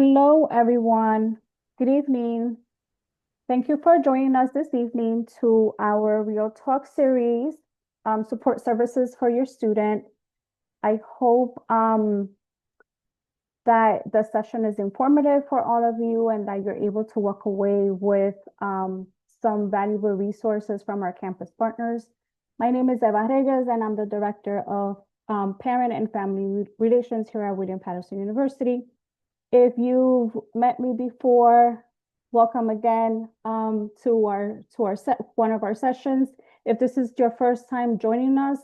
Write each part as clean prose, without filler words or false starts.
Hello, everyone. Good evening. Thank you for joining us this evening to our Real Talk series, Support Services for Your Student. I hope that the session is informative for all of you and that you're able to walk away with some valuable resources from our campus partners. My name is Eva Reyes, and I'm the Director of Parent and Family Relations here at William Patterson University. If you've met me before, welcome again to one of our sessions. If this is your first time joining us,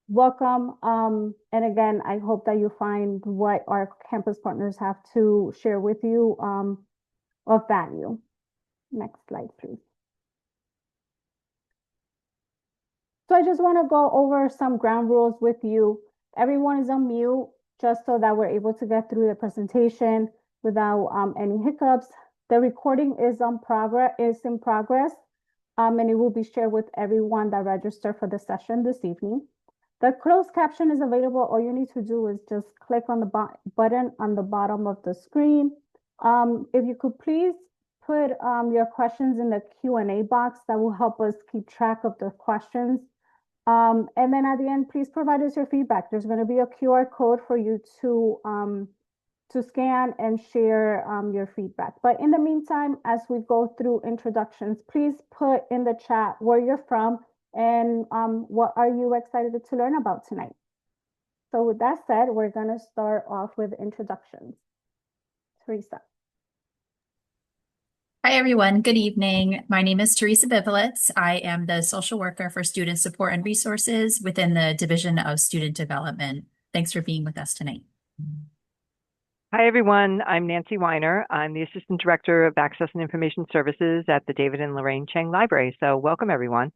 welcome. And again, I hope that you find what our campus partners have to share with you of value. Next slide, please. So I just want to go over some ground rules with you. Everyone is on mute just so that we're able to get through the presentation without any hiccups. The recording is in progress, and it will be shared with everyone that registered for the session this evening. The closed caption is available. All you need to do is just click on the button on the bottom of the screen. If you could please put your questions in the Q&A box, that will help us keep track of the questions. And then at the end, please provide us your feedback. There's going to be a QR code for you to scan and share your feedback. But in the meantime, as we go through introductions, please put in the chat where you're from and what are you excited to learn about tonight. So with that said, we're going to start off with introductions. Teresa. Hi, everyone. Good evening. My name is Teresa Bivolitz. I am the social worker for student support and resources within the Division of Student Development. Thanks for being with us tonight. Hi, everyone. I'm Nancy Weiner. I'm the Assistant Director of Access and Information Services at the David and Lorraine Chang Library. So welcome, everyone.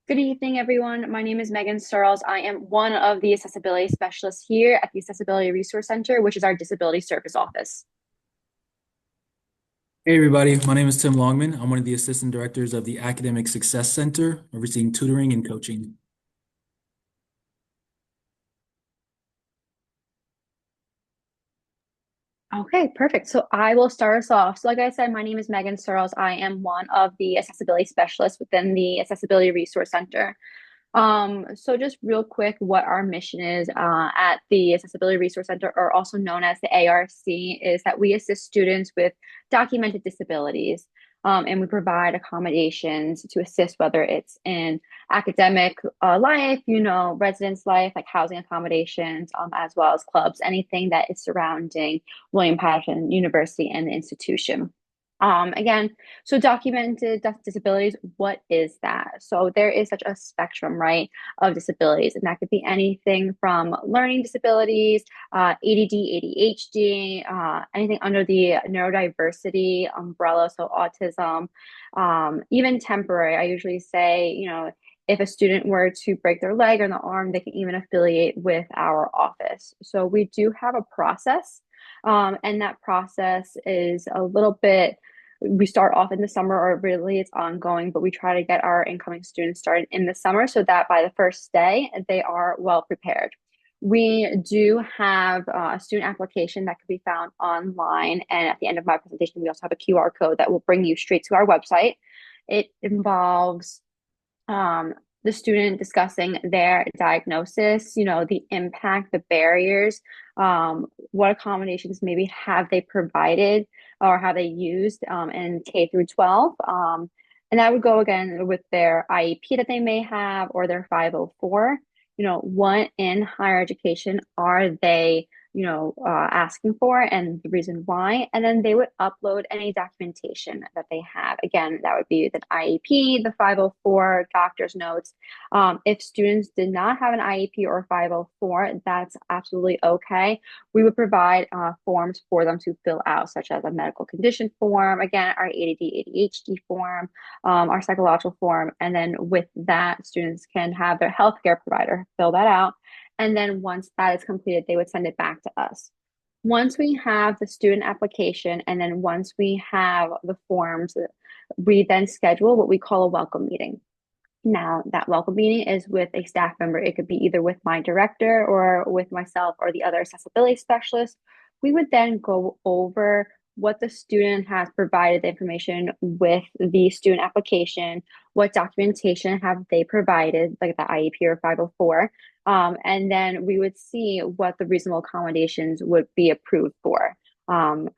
Good evening, everyone. My name is Megan Searles. I am one of the accessibility specialists here at the Accessibility Resource Center, which is our disability service office. Hey everybody, my name is Tim Longman. I'm one of the assistant directors of the Academic Success Center, overseeing tutoring and coaching. Okay, perfect. So I will start us off. So like I said, my name is Megan Searles. I am one of the accessibility specialists within the Accessibility Resource Center. So just real quick, what our mission is at the Accessibility Resource Center, or also known as the ARC, is that we assist students with documented disabilities. And we provide accommodations to assist, whether it's in academic life, residence life, like housing accommodations, as well as clubs, anything that is surrounding William Patterson University and the institution. Again, so documented disabilities, what is that? So there is such a spectrum, right, of disabilities, and that could be anything from learning disabilities, ADD, ADHD, anything under the neurodiversity umbrella, so autism, even temporary. I usually say, if a student were to break their leg or the arm, they can even affiliate with our office. So we do have a process, and that process is a little bit, we start off in the summer, or really it's ongoing, but we try to get our incoming students started in the summer so that by the first day, they are well prepared. We do have a student application that can be found online. And at the end of my presentation, we also have a QR code that will bring you straight to our website. It involves the student discussing their diagnosis, the impact, the barriers, what accommodations maybe have they provided or have they used in K through 12. And that would go again with their IEP that they may have or their 504. What in higher education are they asking for and the reason why, and then they would upload any documentation that they have. Again, that would be the IEP, the 504, doctor's notes. If students did not have an IEP or 504, that's absolutely okay. We would provide forms for them to fill out, such as a medical condition form, again, our ADD, ADHD form, our psychological form, and then with that, students can have their healthcare provider fill that out. And then once that is completed, they would send it back to us. Once we have the student application, and then once we have the forms, we then schedule what we call a welcome meeting. Now, that welcome meeting is with a staff member. It could be either with my director or with myself or the other accessibility specialist we would then go over what the student has provided the information with the student application, what documentation have they provided, like the IEP or 504, and then we would see what the reasonable accommodations would be approved for.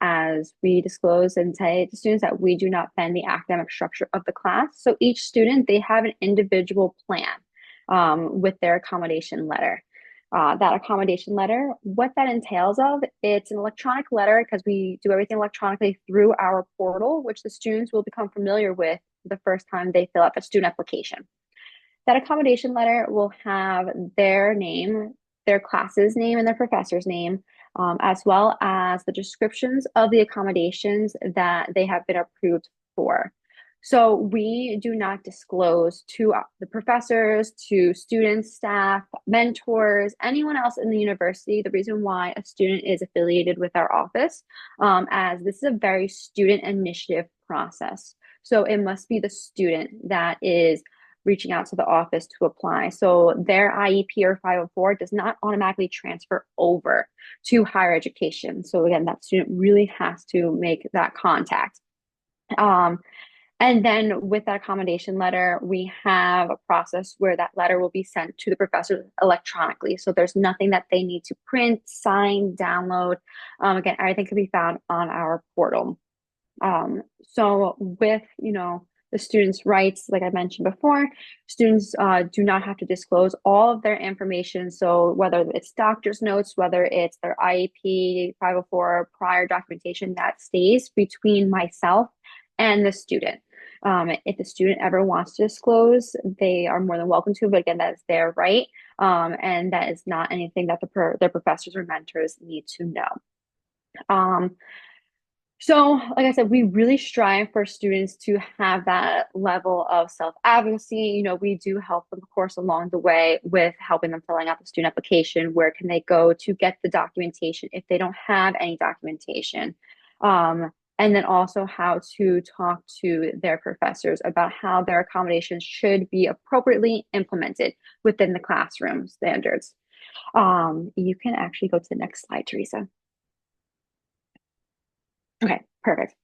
As we disclose and say to students that we do not bend the academic structure of the class. So each student, they have an individual plan with their accommodation letter. That accommodation letter, what that entails of, it's an electronic letter because we do everything electronically through our portal, which the students will become familiar with the first time they fill out the student application. That accommodation letter will have their name, their class's name, and their professor's name, as well as the descriptions of the accommodations that they have been approved for. So we do not disclose to the professors, to students, staff, mentors, anyone else in the university, the reason why a student is affiliated with our office, as this is a very student initiative process. So it must be the student that is reaching out to the office to apply. So their IEP or 504 does not automatically transfer over to higher education. So again, that student really has to make that contact. And then with that accommodation letter, we have a process where that letter will be sent to the professor electronically. So there's nothing that they need to print, sign, download. Again, everything can be found on our portal. So with, the students' rights, like I mentioned before, students do not have to disclose all of their information. So whether it's doctor's notes, whether it's their IEP, 504, prior documentation, that stays between myself and the student. If the student ever wants to disclose, they are more than welcome to, but again, that is their right. And that is not anything that their professors or mentors need to know. So, like I said, we really strive for students to have that level of self-advocacy. We do help them, of course, along the way with helping them filling out the student application. Where can they go to get the documentation if they don't have any documentation? And then also how to talk to their professors about how their accommodations should be appropriately implemented within the classroom standards. You can actually go to the next slide, Teresa. Okay, perfect.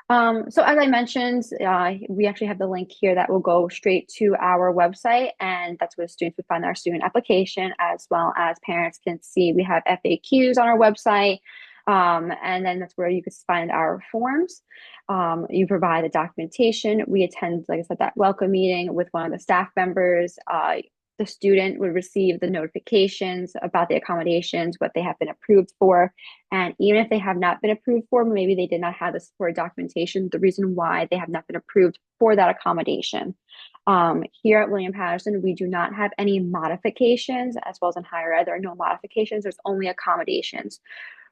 So as I mentioned, we actually have the link here that will go straight to our website, and that's where students would find our student application, as well as parents can see we have FAQs on our website. And then that's where you can find our forms. You provide the documentation. We attend, like I said, that welcome meeting with one of the staff members. The student would receive the notifications about the accommodations, what they have been approved for. And even if they have not been approved for, maybe they did not have the support documentation, the reason why they have not been approved for that accommodation. Here at William Paterson, we do not have any modifications, as well as in higher ed, there are no modifications, there's only accommodations.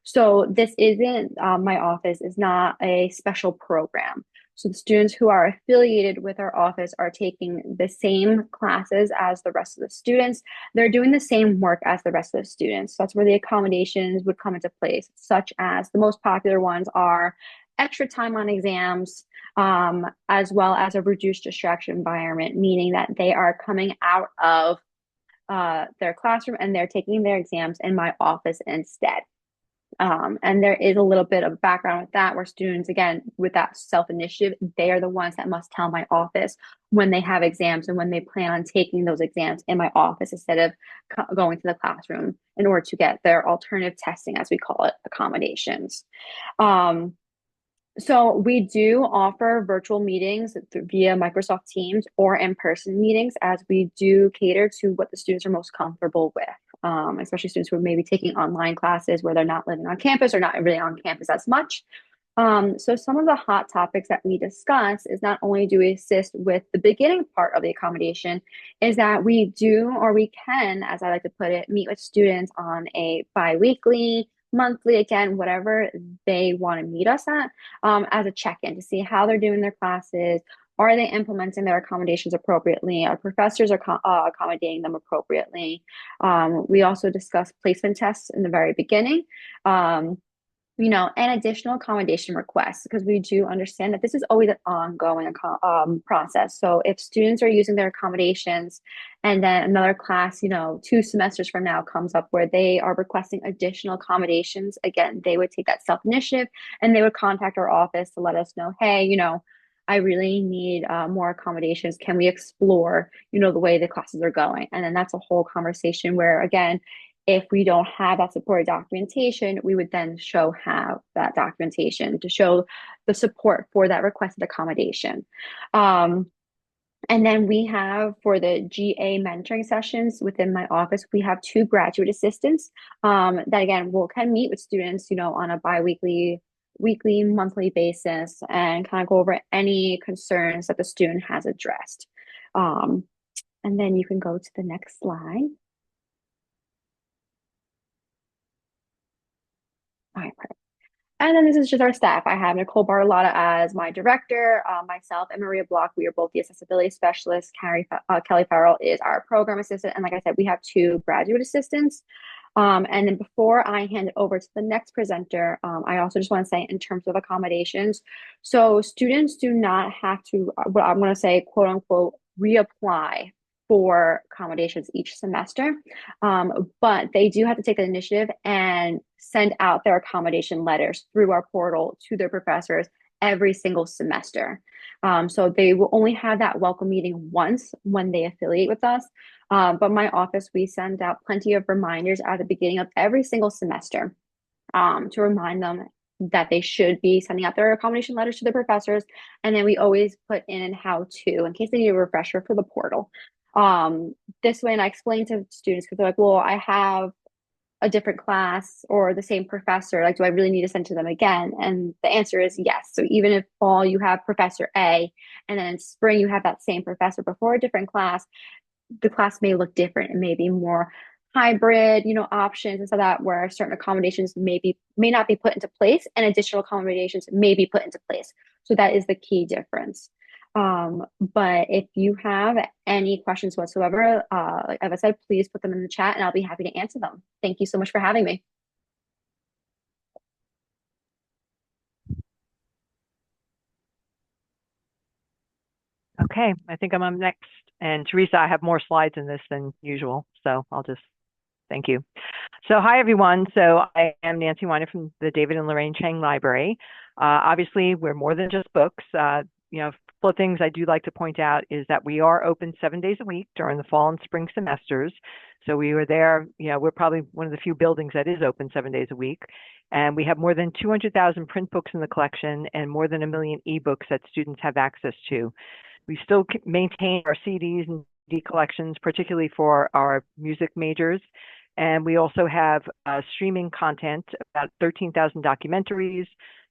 So this isn't, my office is not a special program. So the students who are affiliated with our office are taking the same classes as the rest of the students. They're doing the same work as the rest of the students. So that's where the accommodations would come into place, such as the most popular ones are extra time on exams, as well as a reduced distraction environment, meaning that they are coming out of their classroom and they're taking their exams in my office instead. And there is a little bit of background with that, where students, again, with that self-initiative, they are the ones that must tell my office when they have exams and when they plan on taking those exams in my office instead of going to the classroom in order to get their alternative testing, as we call it, accommodations. So we do offer virtual meetings via Microsoft Teams or in-person meetings, as we do cater to what the students are most comfortable with. Especially students who are maybe taking online classes where they're not living on campus or not really on campus as much. So some of the hot topics that we discuss is not only do we assist with the beginning part of the accommodation, is that we do, or we can, as I like to put it, meet with students on a bi-weekly, monthly, again, whatever they want to meet us at, as a check-in to see how they're doing their classes. Are they implementing their accommodations appropriately? Our professors are accommodating them appropriately? We also discuss placement tests in the very beginning. and additional accommodation requests, because we do understand that this is always an ongoing process. So if students are using their accommodations and then another class, 2 semesters from now comes up where they are requesting additional accommodations, again, they would take that self-initiative and they would contact our office to let us know, hey, I really need more accommodations. Can we explore, the way the classes are going? And then that's a whole conversation where, again, if we don't have that supported documentation, we would then have that documentation to show the support for that requested accommodation. And then we have, for the GA mentoring sessions within my office, we have 2 graduate assistants that, again, can meet with students, on a biweekly, weekly, monthly basis and kind of go over any concerns that the student has addressed. And then you can go to the next slide. All right, perfect. And then this is just our staff. I have Nicole Barlotta as my director, myself and Maria Block. We are both the accessibility specialists. Kelly Farrell is our program assistant. And like I said, we have 2 graduate assistants. And then before I hand it over to the next presenter, I also just want to say in terms of accommodations, so students do not have to, what I'm going to say, quote unquote, reapply for accommodations each semester. But they do have to take the initiative and send out their accommodation letters through our portal to their professors every single semester. So they will only have that welcome meeting once when they affiliate with us. But my office, we send out plenty of reminders at the beginning of every single semester to remind them that they should be sending out their accommodation letters to their professors. And then we always put in how to, in case they need a refresher for the portal. This way, and I explain to students, because they're like, well, I have a different class or the same professor, like, do I really need to send to them again? And the answer is yes. So even if fall you have Professor A, and then in spring you have that same professor before a different class, the class may look different. It may be more hybrid, options and so that where certain accommodations may not be put into place and additional accommodations may be put into place. So that is the key difference. But if you have any questions whatsoever, like I said, please put them in the chat and I'll be happy to answer them. Thank you so much for having me. Okay, I think I'm up next. And Teresa, I have more slides in this than usual, so I'll just thank you. So hi, everyone. So I am Nancy Weiner from the David and Lorraine Chang Library. Obviously, we're more than just books. A couple of things I do like to point out is that we are open 7 days a week during the fall and spring semesters. So we were there, we're probably one of the few buildings that is open 7 days a week. And we have more than 200,000 print books in the collection and more than 1 million ebooks that students have access to. We still maintain our CDs and DVD collections, particularly for our music majors. And we also have streaming content, about 13,000 documentaries,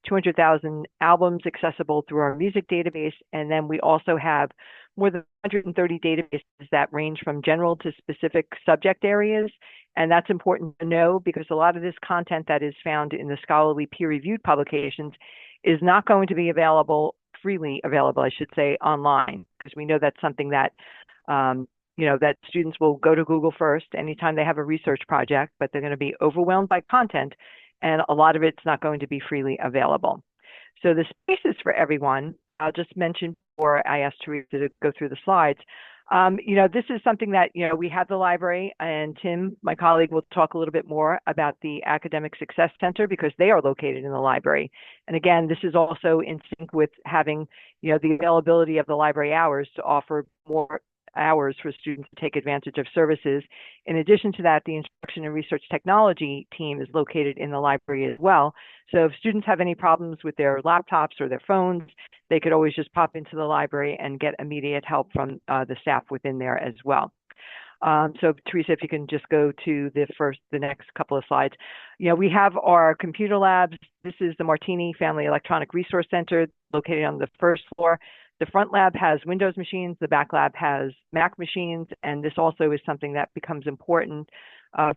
200,000 albums accessible through our music database. And then we also have more than 130 databases that range from general to specific subject areas. And that's important to know because a lot of this content that is found in the scholarly peer-reviewed publications is not going to be freely available, I should say, online, because we know that's something that that students will go to Google first anytime they have a research project, but they're going to be overwhelmed by content, and a lot of it's not going to be freely available. So the spaces for everyone, I'll just mention before I ask Teresa to go through the slides. This is something that, we have the library, and Tim, my colleague, will talk a little bit more about the Academic Success Center because they are located in the library. And again, this is also in sync with having, the availability of the library hours to offer more hours for students to take advantage of services. In addition to that, the Instruction and Research Technology team is located in the library as well. So if students have any problems with their laptops or their phones, they could always just pop into the library and get immediate help from the staff within there as well. So Teresa, if you can just go to the next couple of slides. We have our computer labs. This is the Martini Family Electronic Resource Center located on the first floor. The front lab has Windows machines, the back lab has Mac machines, and this also is something that becomes important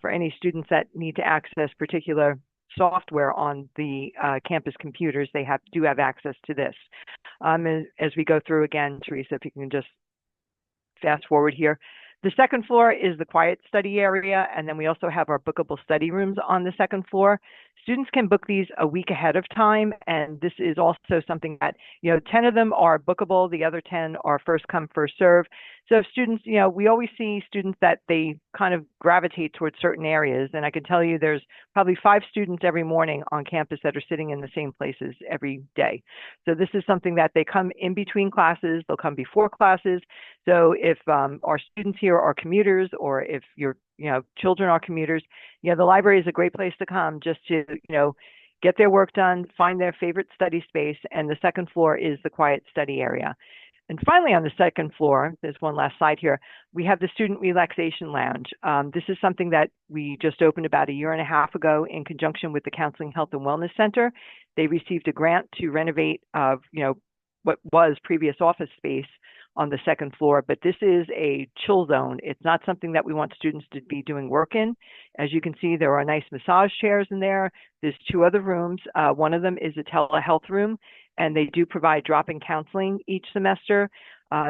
for any students that need to access particular software on the campus computers. They do have access to this. As we go through again, Teresa, if you can just fast forward here. The second floor is the quiet study area, and then we also have our bookable study rooms on the second floor. Students can book these a week ahead of time, and this is also something that, 10 of them are bookable, the other 10 are first come, first serve. So if students, we always see students that they kind of gravitate towards certain areas, and I can tell you there's probably 5 students every morning on campus that are sitting in the same places every day. So this is something that they come in between classes, they'll come before classes. So if our students here are commuters, or if your children are commuters, the library is a great place to come just to, get their work done, find their favorite study space, and the second floor is the quiet study area. And finally, on the second floor, there's one last slide here, we have the Student Relaxation Lounge. This is something that we just opened about a year and a half ago in conjunction with the Counseling, Health, and Wellness Center. They received a grant to renovate, what was previous office space on the second floor, but this is a chill zone. It's not something that we want students to be doing work in. As you can see, there are nice massage chairs in there. There's 2 other rooms. One of them is a telehealth room, and they do provide drop-in counseling each semester.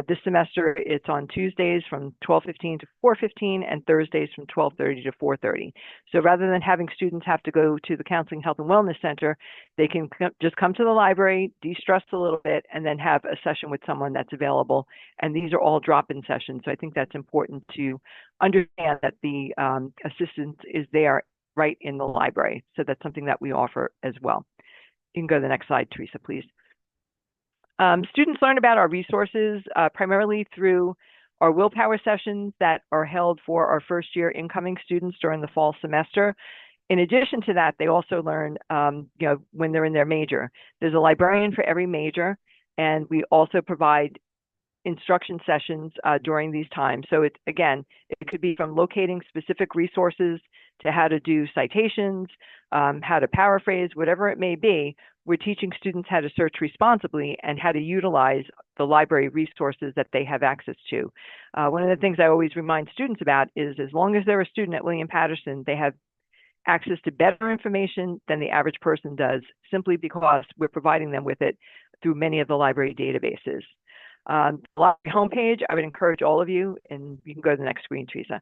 This semester, it's on Tuesdays from 12:15 to 4:15 and Thursdays from 12:30 to 4:30. So rather than having students have to go to the Counseling, Health, and Wellness Center, they can just come to the library, de-stress a little bit, and then have a session with someone that's available. And these are all drop-in sessions. So I think that's important to understand that the assistance is there right in the library. So that's something that we offer as well. You can go to the next slide, Teresa, please. Students learn about our resources primarily through our Willpower sessions that are held for our first year incoming students during the fall semester. In addition to that, they also learn, when they're in their major. There's a librarian for every major, and we also provide instruction sessions during these times. So it could be from locating specific resources to how to do citations, how to paraphrase, whatever it may be. We're teaching students how to search responsibly and how to utilize the library resources that they have access to. One of the things I always remind students about is as long as they're a student at William Patterson, they have access to better information than the average person does, simply because we're providing them with it through many of the library databases. The library homepage, I would encourage all of you, and you can go to the next screen, Teresa.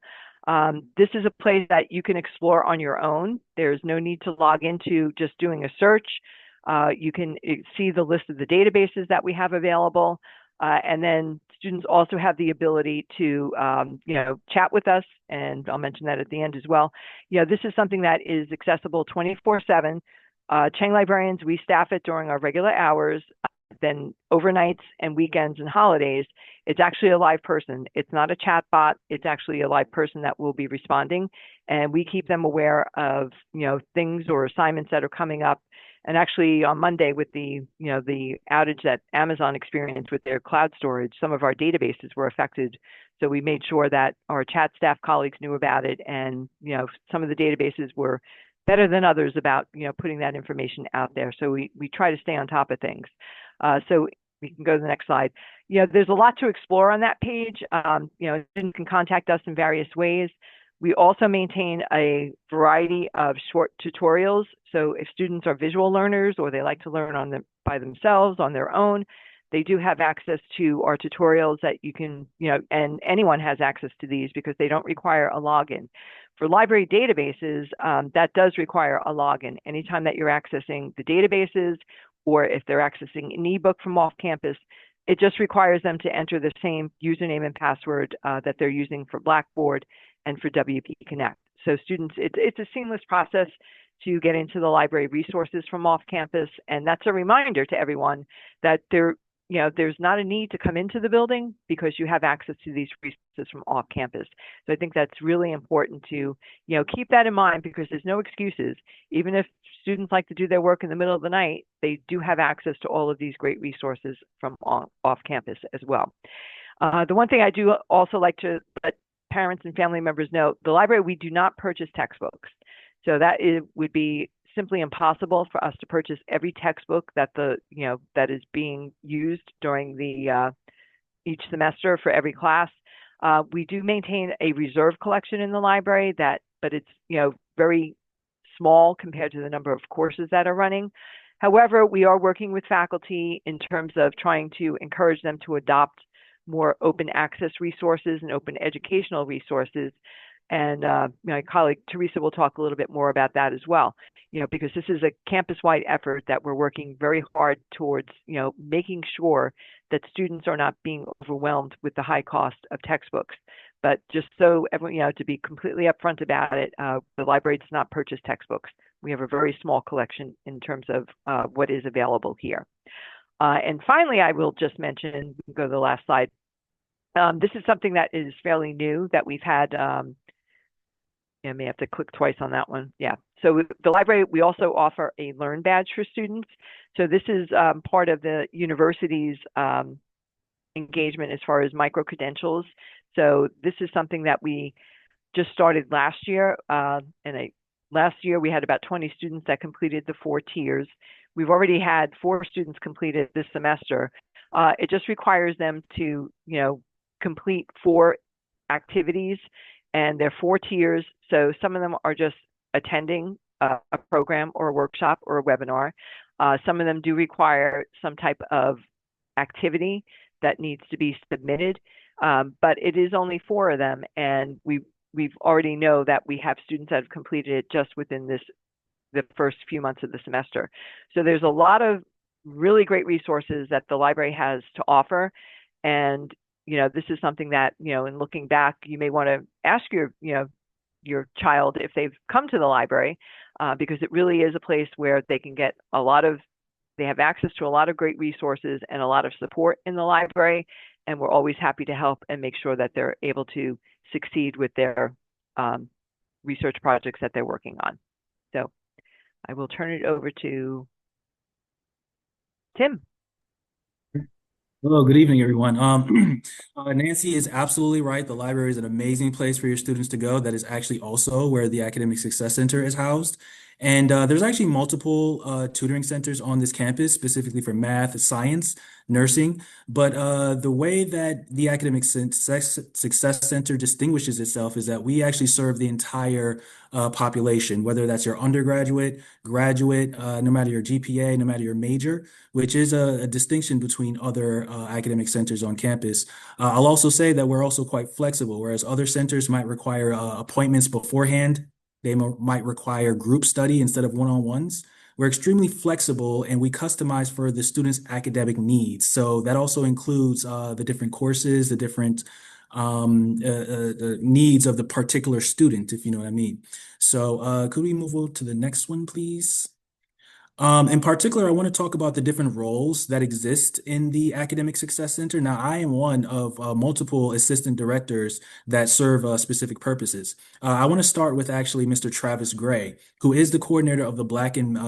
This is a place that you can explore on your own. There's no need to log into just doing a search. You can see the list of the databases that we have available. And then students also have the ability to, chat with us. And I'll mention that at the end as well. This is something that is accessible 24/7. Chang librarians, we staff it during our regular hours. Then overnights and weekends and holidays, it's actually a live person. It's not a chat bot. It's actually a live person that will be responding. And we keep them aware of, things or assignments that are coming up. And actually on Monday with the outage that Amazon experienced with their cloud storage, some of our databases were affected. So we made sure that our chat staff colleagues knew about it. And, some of the databases were better than others about, putting that information out there. So we try to stay on top of things. So we can go to the next slide. There's a lot to explore on that page. Students can contact us in various ways. We also maintain a variety of short tutorials. So if students are visual learners or they like to learn by themselves on their own, they do have access to our tutorials that you can, and anyone has access to these because they don't require a login. For library databases, that does require a login. Anytime that you're accessing the databases, or if they're accessing an ebook from off campus, it just requires them to enter the same username and password that they're using for Blackboard and for WP Connect. So students, it's a seamless process to get into the library resources from off campus. And that's a reminder to everyone that there's not a need to come into the building because you have access to these resources from off campus. So I think that's really important to, keep that in mind because there's no excuses. Even if students like to do their work in the middle of the night, they do have access to all of these great resources from off campus as well. The one thing I do also like to let parents and family members know, the library, we do not purchase textbooks. So that would be simply impossible for us to purchase every textbook that that is being used during the each semester for every class. We do maintain a reserve collection in the library but it's very small compared to the number of courses that are running. However, we are working with faculty in terms of trying to encourage them to adopt more open access resources and open educational resources. And my colleague Teresa will talk a little bit more about that as well, because this is a campus-wide effort that we're working very hard towards, making sure that students are not being overwhelmed with the high cost of textbooks. But just so everyone, to be completely upfront about it, the library does not purchase textbooks. We have a very small collection in terms of what is available here. And finally, I will just mention, go to the last slide. This is something that is fairly new that we've had. I may have to click twice on that one. Yeah. So the library, we also offer a Learn Badge for students. So this is part of the university's engagement as far as micro-credentials. So this is something that we just started last year. Last year, we had about 20 students that completed the 4 tiers. We've already had 4 students completed this semester. It just requires them to, complete 4 activities, and they're 4 tiers. So some of them are just attending a program or a workshop or a webinar. Some of them do require some type of activity that needs to be submitted, but it is only 4 of them, and we've already know that we have students that have completed it just within the first few months of the semester. So there's a lot of really great resources that the library has to offer, and this is something that, in looking back, you may want to ask your child if they've come to the library, because it really is a place where they can get they have access to a lot of great resources and a lot of support in the library. And we're always happy to help and make sure that they're able to succeed with their research projects that they're working on. So I will turn it over to Tim. Hello, good evening, everyone. Nancy is absolutely right. The library is an amazing place for your students to go. That is actually also where the Academic Success Center is housed. And there's actually multiple tutoring centers on this campus, specifically for math, science, nursing. But the way that the Academic Success Center distinguishes itself is that we actually serve the entire population, whether that's your undergraduate, graduate, no matter your GPA, no matter your major, which is a distinction between other academic centers on campus. I'll also say that we're also quite flexible, whereas other centers might require appointments beforehand. They might require group study instead of one-on-ones. We're extremely flexible and we customize for the student's academic needs. So that also includes the different courses, the different needs of the particular student, if you know what I mean. So could we move on to the next one, please? In particular, I want to talk about the different roles that exist in the Academic Success Center. Now, I am one of multiple assistant directors that serve specific purposes. I want to start with actually Mr. Travis Gray, who is the coordinator of the Black and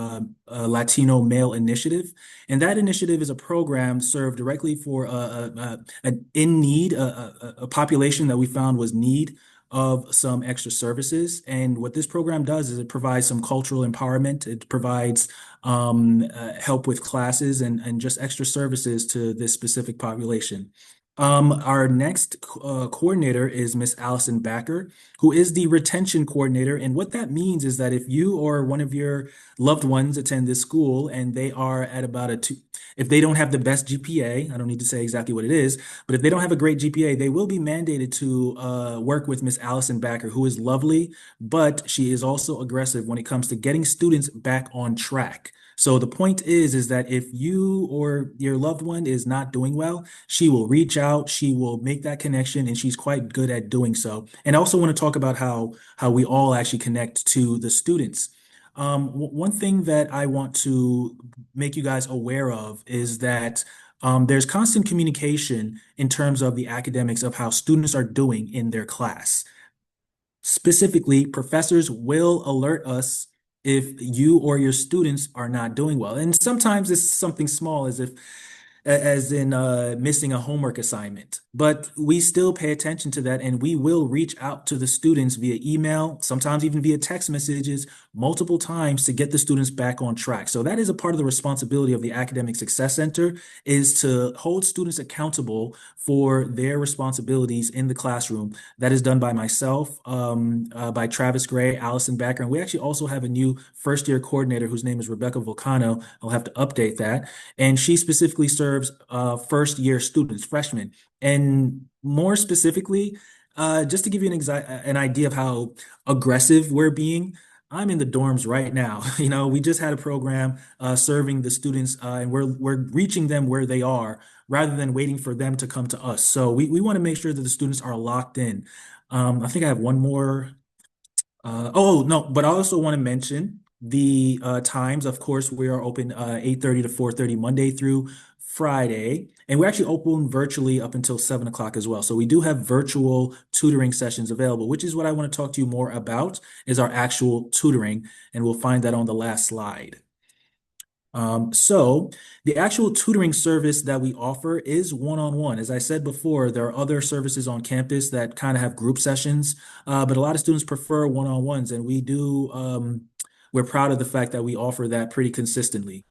Latino Male Initiative. And that initiative is a program served directly for an in-need, a population that we found was need of some extra services. And what this program does is it provides some cultural empowerment. It provides help with classes and just extra services to this specific population. Our next coordinator is Miss Allison Backer, who is the retention coordinator. And what that means is that if you or one of your loved ones attend this school and they are at about a 2, if they don't have the best GPA, I don't need to say exactly what it is, but if they don't have a great GPA, they will be mandated to work with Miss Allison Backer, who is lovely, but she is also aggressive when it comes to getting students back on track. So the point is that if you or your loved one is not doing well, she will reach out, she will make that connection, and she's quite good at doing so. And I also want to talk about how we all actually connect to the students. One thing that I want to make you guys aware of is that there's constant communication in terms of the academics of how students are doing in their class. Specifically, professors will alert us if you or your students are not doing well. And sometimes it's something small, as in missing a homework assignment. But we still pay attention to that, and we will reach out to the students via email, sometimes even via text messages, multiple times to get the students back on track. So that is a part of the responsibility of the Academic Success Center, is to hold students accountable for their responsibilities in the classroom. That is done by myself, by Travis Gray, Allison Backer, and we actually also have a new first-year coordinator whose name is Rebecca Volcano. I'll have to update that. And she specifically serves first-year students, freshmen. And more specifically, just to give you an idea of how aggressive we're being, I'm in the dorms right now. You know, we just had a program serving the students, and we're reaching them where they are rather than waiting for them to come to us. So we want to make sure that the students are locked in. I think I have one more. Oh, no, but I also want to mention the times. Of course, we are open 8:30 to 4:30 Monday through Friday, and we're actually open virtually up until 7 o'clock as well. So we do have virtual tutoring sessions available, which is what I want to talk to you more about is our actual tutoring, and we'll find that on the last slide. So the actual tutoring service that we offer is one-on-one. As I said before, there are other services on campus that kind of have group sessions, but a lot of students prefer one-on-ones, and we're proud of the fact that we offer that pretty consistently.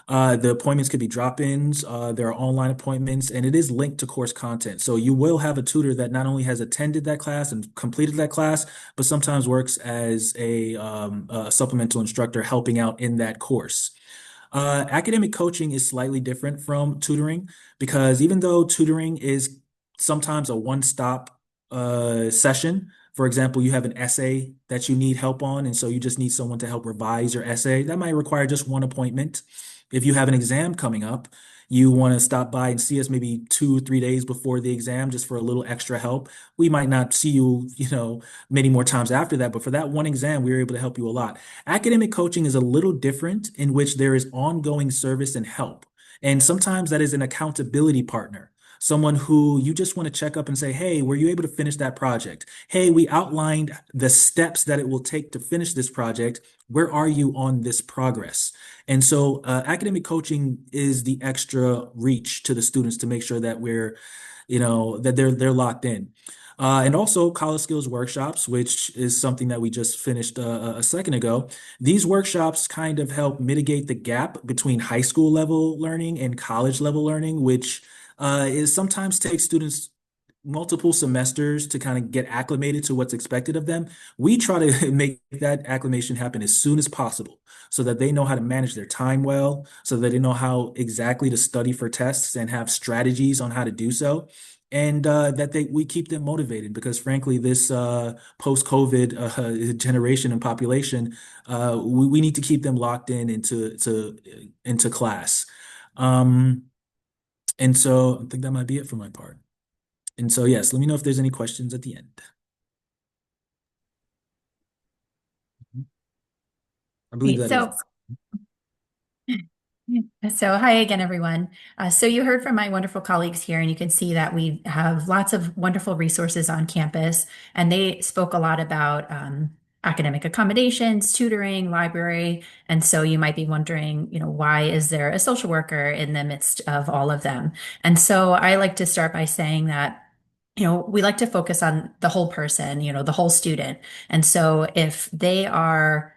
The appointments could be drop-ins, there are online appointments, and it is linked to course content. So you will have a tutor that not only has attended that class and completed that class, but sometimes works as a supplemental instructor helping out in that course. Academic coaching is slightly different from tutoring because even though tutoring is sometimes a one-stop session, for example, you have an essay that you need help on, and so you just need someone to help revise your essay. That might require just one appointment. If you have an exam coming up, you want to stop by and see us maybe 2 or 3 days before the exam just for a little extra help. We might not see you, many more times after that, but for that one exam, we were able to help you a lot. Academic coaching is a little different in which there is ongoing service and help. And sometimes that is an accountability partner, someone who you just want to check up and say, hey, were you able to finish that project? Hey, we outlined the steps that it will take to finish this project. Where are you on this progress? And so academic coaching is the extra reach to the students to make sure that that they're locked in. And also college skills workshops, which is something that we just finished a second ago. These workshops kind of help mitigate the gap between high school level learning and college level learning, which is sometimes takes students multiple semesters to kind of get acclimated to what's expected of them. We try to make that acclimation happen as soon as possible so that they know how to manage their time well, so that they know how exactly to study for tests and have strategies on how to do so. And that we keep them motivated because frankly, this post-COVID generation and population, we need to keep them locked in into class. And so I think that might be it for my part. And so, yes, let me know if there's any questions at the end. I believe Great. that So hi again, everyone. So you heard from my wonderful colleagues here, and you can see that we have lots of wonderful resources on campus, and they spoke a lot about academic accommodations, tutoring, library. And so you might be wondering, why is there a social worker in the midst of all of them? And so I like to start by saying that we like to focus on the whole person, the whole student. And so if they are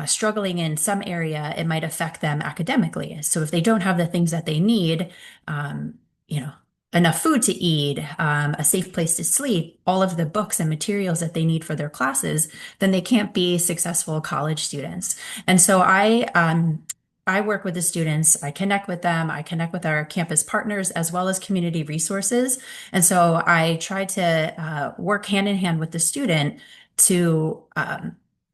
struggling in some area, it might affect them academically. So if they don't have the things that they need, um, you know, enough food to eat, a safe place to sleep, all of the books and materials that they need for their classes, then they can't be successful college students. And so I work with the students, I connect with them, I connect with our campus partners as well as community resources. And so I try to work hand in hand with the student to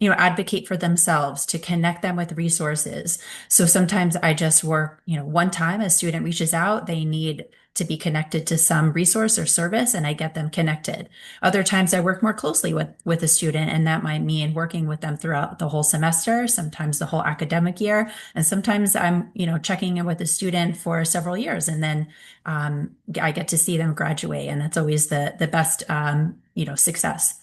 advocate for themselves, to connect them with resources. So sometimes I just work, one time a student reaches out, they need to be connected to some resource or service, and I get them connected. Other times I work more closely with a student, and that might mean working with them throughout the whole semester, sometimes the whole academic year. And sometimes I'm, checking in with a student for several years, and then I get to see them graduate. And that's always the best, success.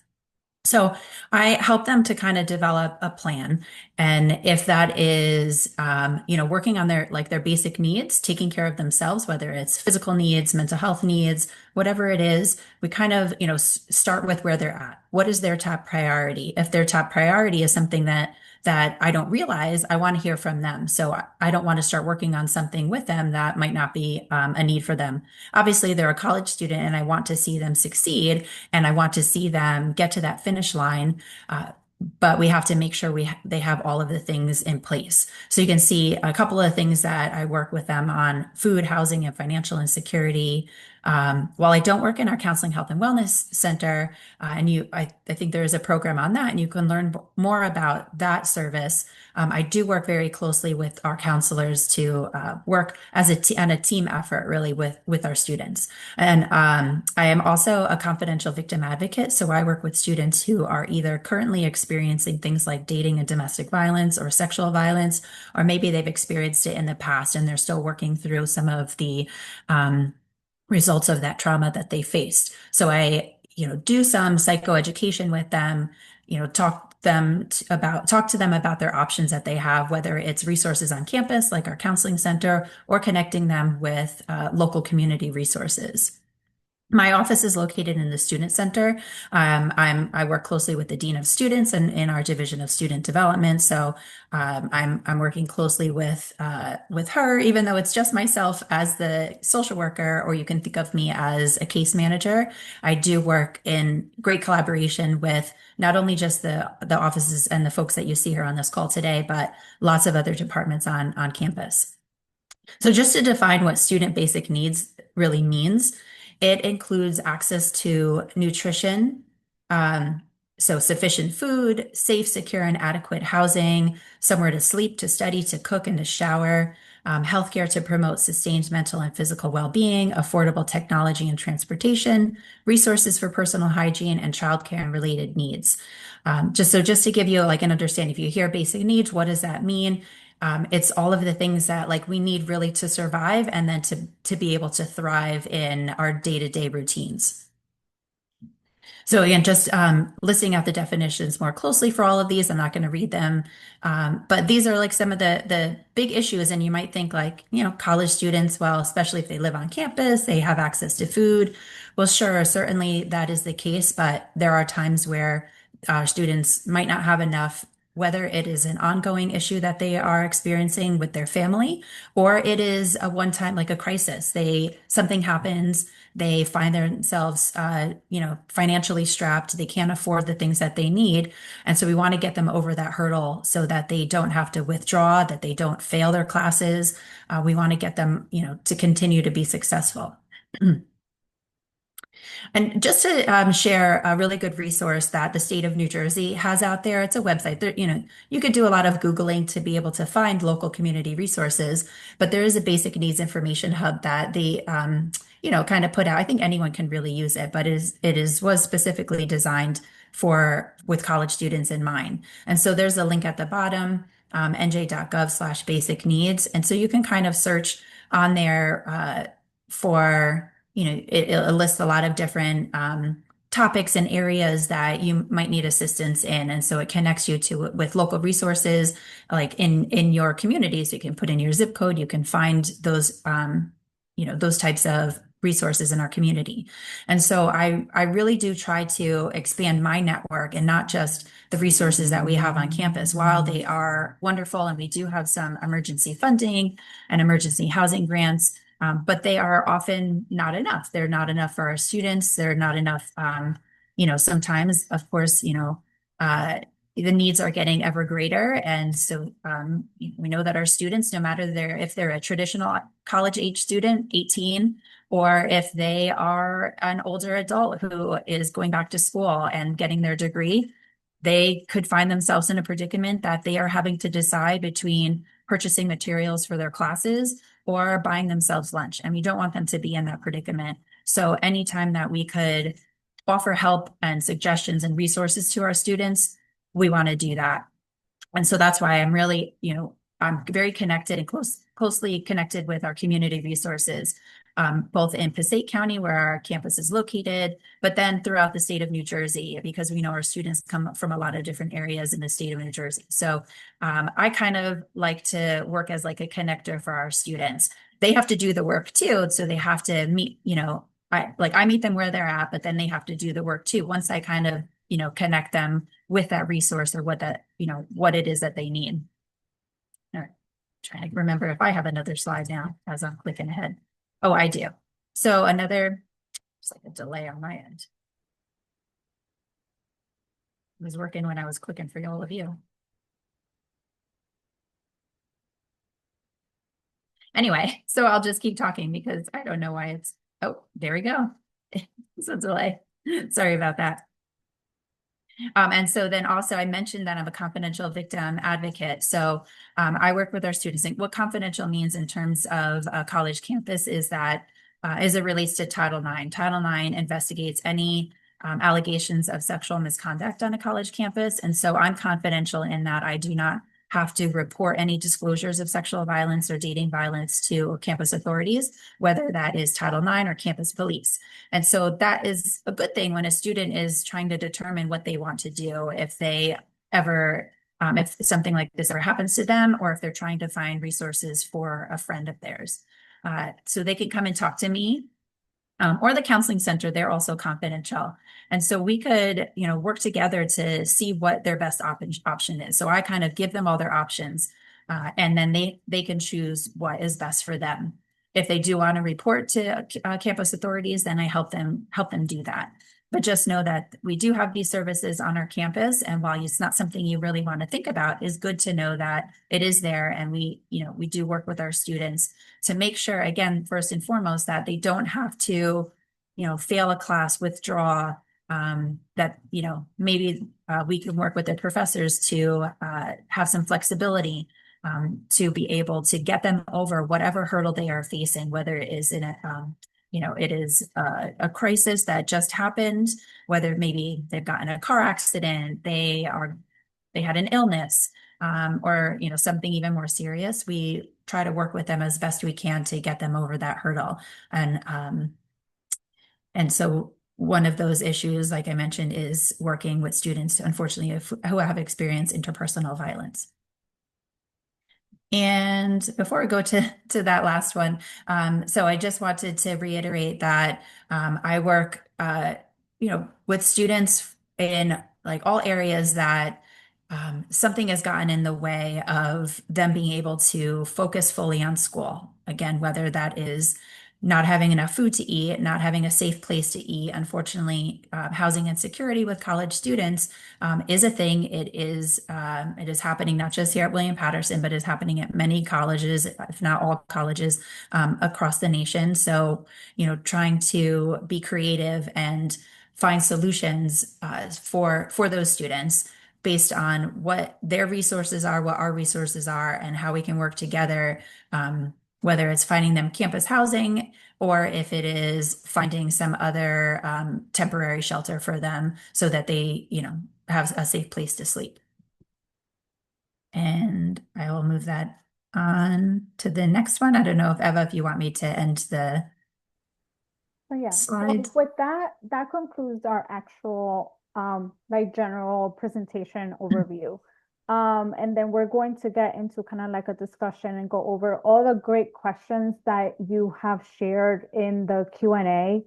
So I help them to kind of develop a plan. And if that is, working on their basic needs, taking care of themselves, whether it's physical needs, mental health needs, whatever it is, we kind of, start with where they're at. What is their top priority? If their top priority is something that I don't realize, I want to hear from them. So I don't want to start working on something with them that might not be a need for them. Obviously, they're a college student and I want to see them succeed and I want to see them get to that finish line. But we have to make sure they have all of the things in place. So you can see a couple of things that I work with them on: food, housing, and financial insecurity, While I don't work in our counseling health and wellness center, I think there is a program on that, and you can learn more about that service. I do work very closely with our counselors to work as on a team effort, really, with our students. And I am also a confidential victim advocate. So I work with students who are either currently experiencing things like dating and domestic violence or sexual violence, or maybe they've experienced it in the past and they're still working through some of the results of that trauma that they faced. So I, do some psychoeducation with them, talk to them about their options that they have, whether it's resources on campus, like our counseling center, or connecting them with local community resources. My office is located in the Student Center. I work closely with the Dean of Students and in our Division of Student Development. So I'm working closely with her, even though it's just myself as the social worker, or you can think of me as a case manager. I do work in great collaboration with not only just the offices and the folks that you see here on this call today, but lots of other departments on campus. So just to define what student basic needs really means, it includes access to nutrition, so sufficient food, safe, secure, and adequate housing, somewhere to sleep, to study, to cook, and to shower, healthcare to promote sustained mental and physical well-being, affordable technology and transportation, resources for personal hygiene, and childcare and related needs. Just to give you like an understanding, if you hear basic needs, what does that mean? It's all of the things that like we need really to survive and then to be able to thrive in our day-to-day routines. So again, just listing out the definitions more closely for all of these. I'm not going to read them, but these are like some of the big issues. And you might think like, college students, well, especially if they live on campus, they have access to food. Well, sure, certainly that is the case, but there are times where students might not have enough, whether it is an ongoing issue that they are experiencing with their family, or it is a one-time, like a crisis. Something happens, they find themselves, financially strapped. They can't afford the things that they need. And so we want to get them over that hurdle so that they don't have to withdraw, that they don't fail their classes. We want to get them, to continue to be successful. And just to share a really good resource that the state of New Jersey has out there, it's a website. There, you could do a lot of Googling to be able to find local community resources, but there is a basic needs information hub that they, kind of put out. I think anyone can really use it, but was specifically designed with college students in mind. And so there's a link at the bottom, nj.gov/basic needs. And so you can kind of search on there for it lists a lot of different topics and areas that you might need assistance in. And so it connects you with local resources like in your community. So you can put in your zip code, you can find those, those types of resources in our community. And so I really do try to expand my network and not just the resources that we have on campus. While they are wonderful and we do have some emergency funding and emergency housing grants, but they are often not enough. They're not enough for our students. They're not enough. Sometimes, of course, the needs are getting ever greater. And so we know that our students, no matter if they're a traditional college age student, 18, or if they are an older adult who is going back to school and getting their degree, they could find themselves in a predicament that they are having to decide between purchasing materials for their classes or buying themselves lunch. And we don't want them to be in that predicament. So anytime that we could offer help and suggestions and resources to our students, we want to do that. And so that's why I'm really, I'm very connected and closely connected with our community resources, both in Passaic County, where our campus is located, but then throughout the state of New Jersey, because we know our students come from a lot of different areas in the state of New Jersey. So I kind of like to work as like a connector for our students. They have to do the work too. So they have to meet, I meet them where they're at, but then they have to do the work too. Once I kind of, connect them with that resource or what it is that they need. All right. Trying to remember if I have another slide now as I'm clicking ahead. Oh, I do. So it's like a delay on my end. It was working when I was clicking for all of you. Anyway, so I'll just keep talking because I don't know why it's Oh, there we go. It's a delay. Sorry about that. And so then also I mentioned that I'm a confidential victim advocate. So I work with our students. And what confidential means in terms of a college campus is that as it relates to Title IX. Title IX investigates any allegations of sexual misconduct on a college campus. And so I'm confidential in that I do not have to report any disclosures of sexual violence or dating violence to campus authorities, whether that is Title IX or campus police. And so that is a good thing when a student is trying to determine what they want to do, if they ever, if something like this ever happens to them, or if they're trying to find resources for a friend of theirs. So they can come and talk to me. Or the counseling center, they're also confidential. And so we could, work together to see what their best option is. So I kind of give them all their options, and then they can choose what is best for them. If they do want to report to campus authorities, then I help them do that. But just know that we do have these services on our campus, and while it's not something you really want to think about, it's good to know that it is there, and we do work with our students to make sure, again, first and foremost, that they don't have to, fail a class, withdraw, that, maybe we can work with their professors to have some flexibility to be able to get them over whatever hurdle they are facing, whether it is in it is a crisis that just happened, whether maybe they've gotten a car accident, they had an illness, or something even more serious. We try to work with them as best we can to get them over that hurdle. And so one of those issues, like I mentioned, is working with students, unfortunately, who have experienced interpersonal violence. And before we go to that last one, so I just wanted to reiterate that I work, with students in like all areas that something has gotten in the way of them being able to focus fully on school. Again, whether that is not having enough food to eat, not having a safe place to eat. Unfortunately, housing insecurity with college students is a thing. It is happening not just here at William Patterson, but is happening at many colleges, if not all colleges, across the nation. So, trying to be creative and find solutions for those students based on what their resources are, what our resources are, and how we can work together, whether it's finding them campus housing or if it is finding some other temporary shelter for them so that they, have a safe place to sleep. And I will move that on to the next one. I don't know if Eva, if you want me to end the So yeah, so slide. with that concludes our actual general presentation overview. And then we're going to get into kind of like a discussion and go over all the great questions that you have shared in the Q&A.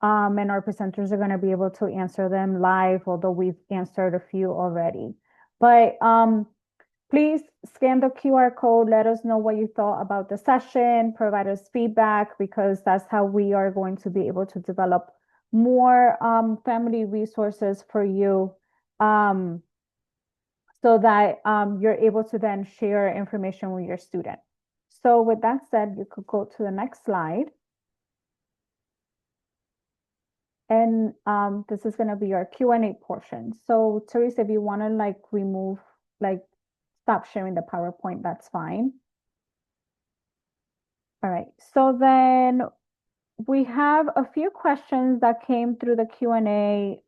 And our presenters are going to be able to answer them live, although we've answered a few already. But please scan the QR code, let us know what you thought about the session, provide us feedback, because that's how we are going to be able to develop more family resources for you. So that you're able to then share information with your student. So with that said, you could go to the next slide. And this is going to be your Q&A portion. So Teresa, if you want to stop sharing the PowerPoint, that's fine. All right, so then we have a few questions that came through the Q&A.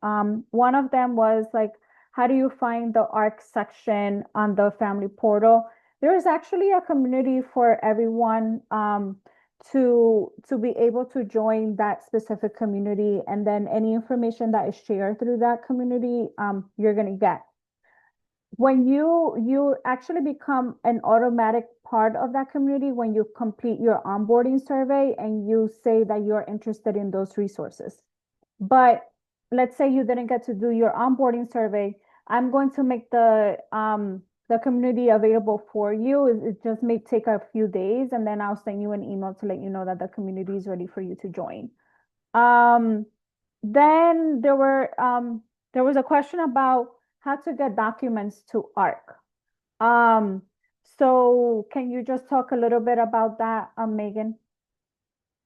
One of them was like, how do you find the ARC section on the family portal? There is actually a community for everyone to be able to join that specific community, and then any information that is shared through that community, you're going to get. When you actually become an automatic part of that community when you complete your onboarding survey and you say that you're interested in those resources. But let's say you didn't get to do your onboarding survey, I'm going to make the community available for you. It just may take a few days, and then I'll send you an email to let you know that the community is ready for you to join. Then there was a question about how to get documents to ARC. So can you just talk a little bit about that, Megan?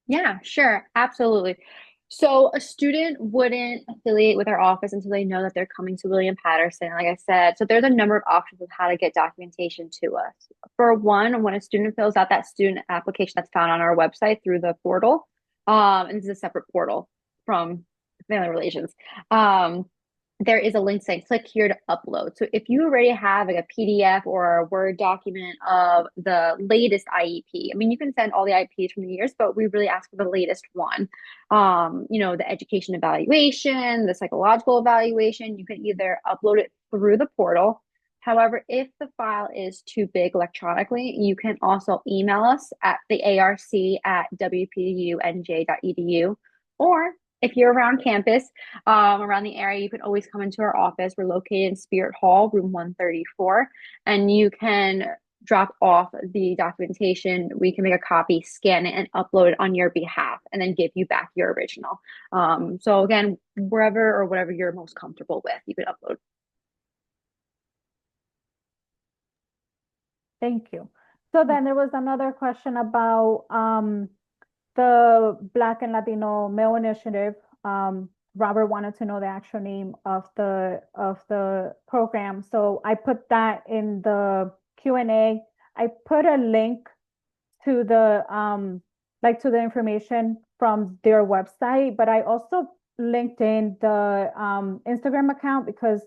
Yeah, sure. Absolutely. So a student wouldn't affiliate with our office until they know that they're coming to William Patterson, like I said. So there's a number of options of how to get documentation to us. For one, when a student fills out that student application that's found on our website through the portal, and this is a separate portal from family relations. There is a link saying click here to upload. So if you already have like a PDF or a Word document of the latest IEP, I mean, you can send all the IEPs from the years, but we really ask for the latest one. The education evaluation, the psychological evaluation, you can either upload it through the portal. However, if the file is too big electronically, you can also email us at the arc@wpdunj.edu, or if you're around campus, around the area, you can always come into our office. We're located in Spirit Hall, room 134, and you can drop off the documentation. We can make a copy, scan it, and upload it on your behalf, and then give you back your original. So again, wherever or whatever you're most comfortable with, you can upload. Thank you. So then there was another question about the Black and Latino Male Initiative. Robert wanted to know the actual name of the program. So I put that in the Q&A. I put a link to the to the information from their website, but I also linked in the Instagram account because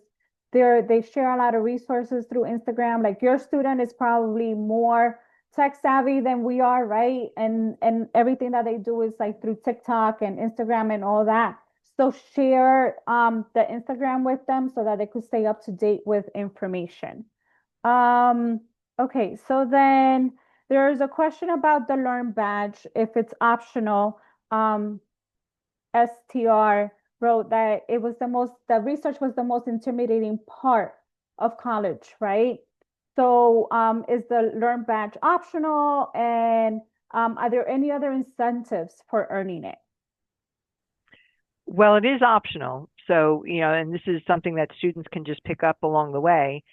they share a lot of resources through Instagram. Like your student is probably more tech savvy than we are, right? And everything that they do is like through TikTok and Instagram and all that. So share the Instagram with them so that they could stay up to date with information. Okay, so then there's a question about the Learn Badge, if it's optional. STR wrote that the research was the most intimidating part of college, right? So is the Learn Badge optional? And are there any other incentives for earning it? Well, it is optional. So, and this is something that students can just pick up along the way.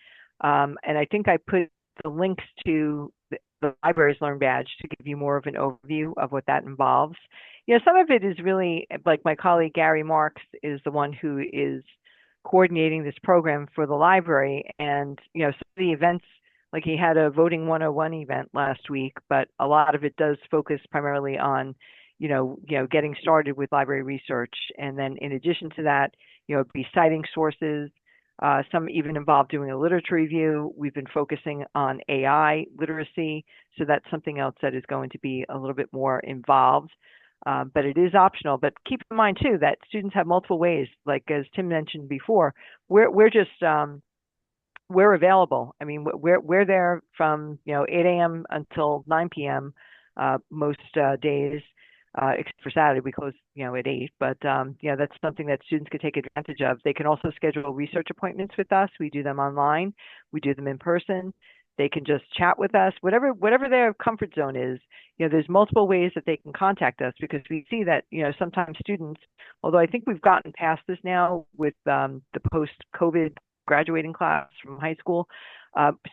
And I think I put the links to the library's Learn Badge to give you more of an overview of what that involves. Some of it is really like my colleague Gary Marks is the one who is coordinating this program for the library. And, some of the events, like he had a Voting 101 event last week, but a lot of it does focus primarily on getting started with library research. And then in addition to that, be citing sources, some even involve doing a literature review. We've been focusing on AI literacy. So that's something else that is going to be a little bit more involved. But it is optional. But keep in mind too, that students have multiple ways, like as Tim mentioned before, we're just, we're available. I mean, we're there from 8 a.m. until 9 p.m. Most days, except for Saturday, we close at 8. But that's something that students could take advantage of. They can also schedule research appointments with us. We do them online. We do them in person. They can just chat with us, whatever their comfort zone is. There's multiple ways that they can contact us because we see that sometimes students, although I think we've gotten past this now with the post-COVID graduating class from high school,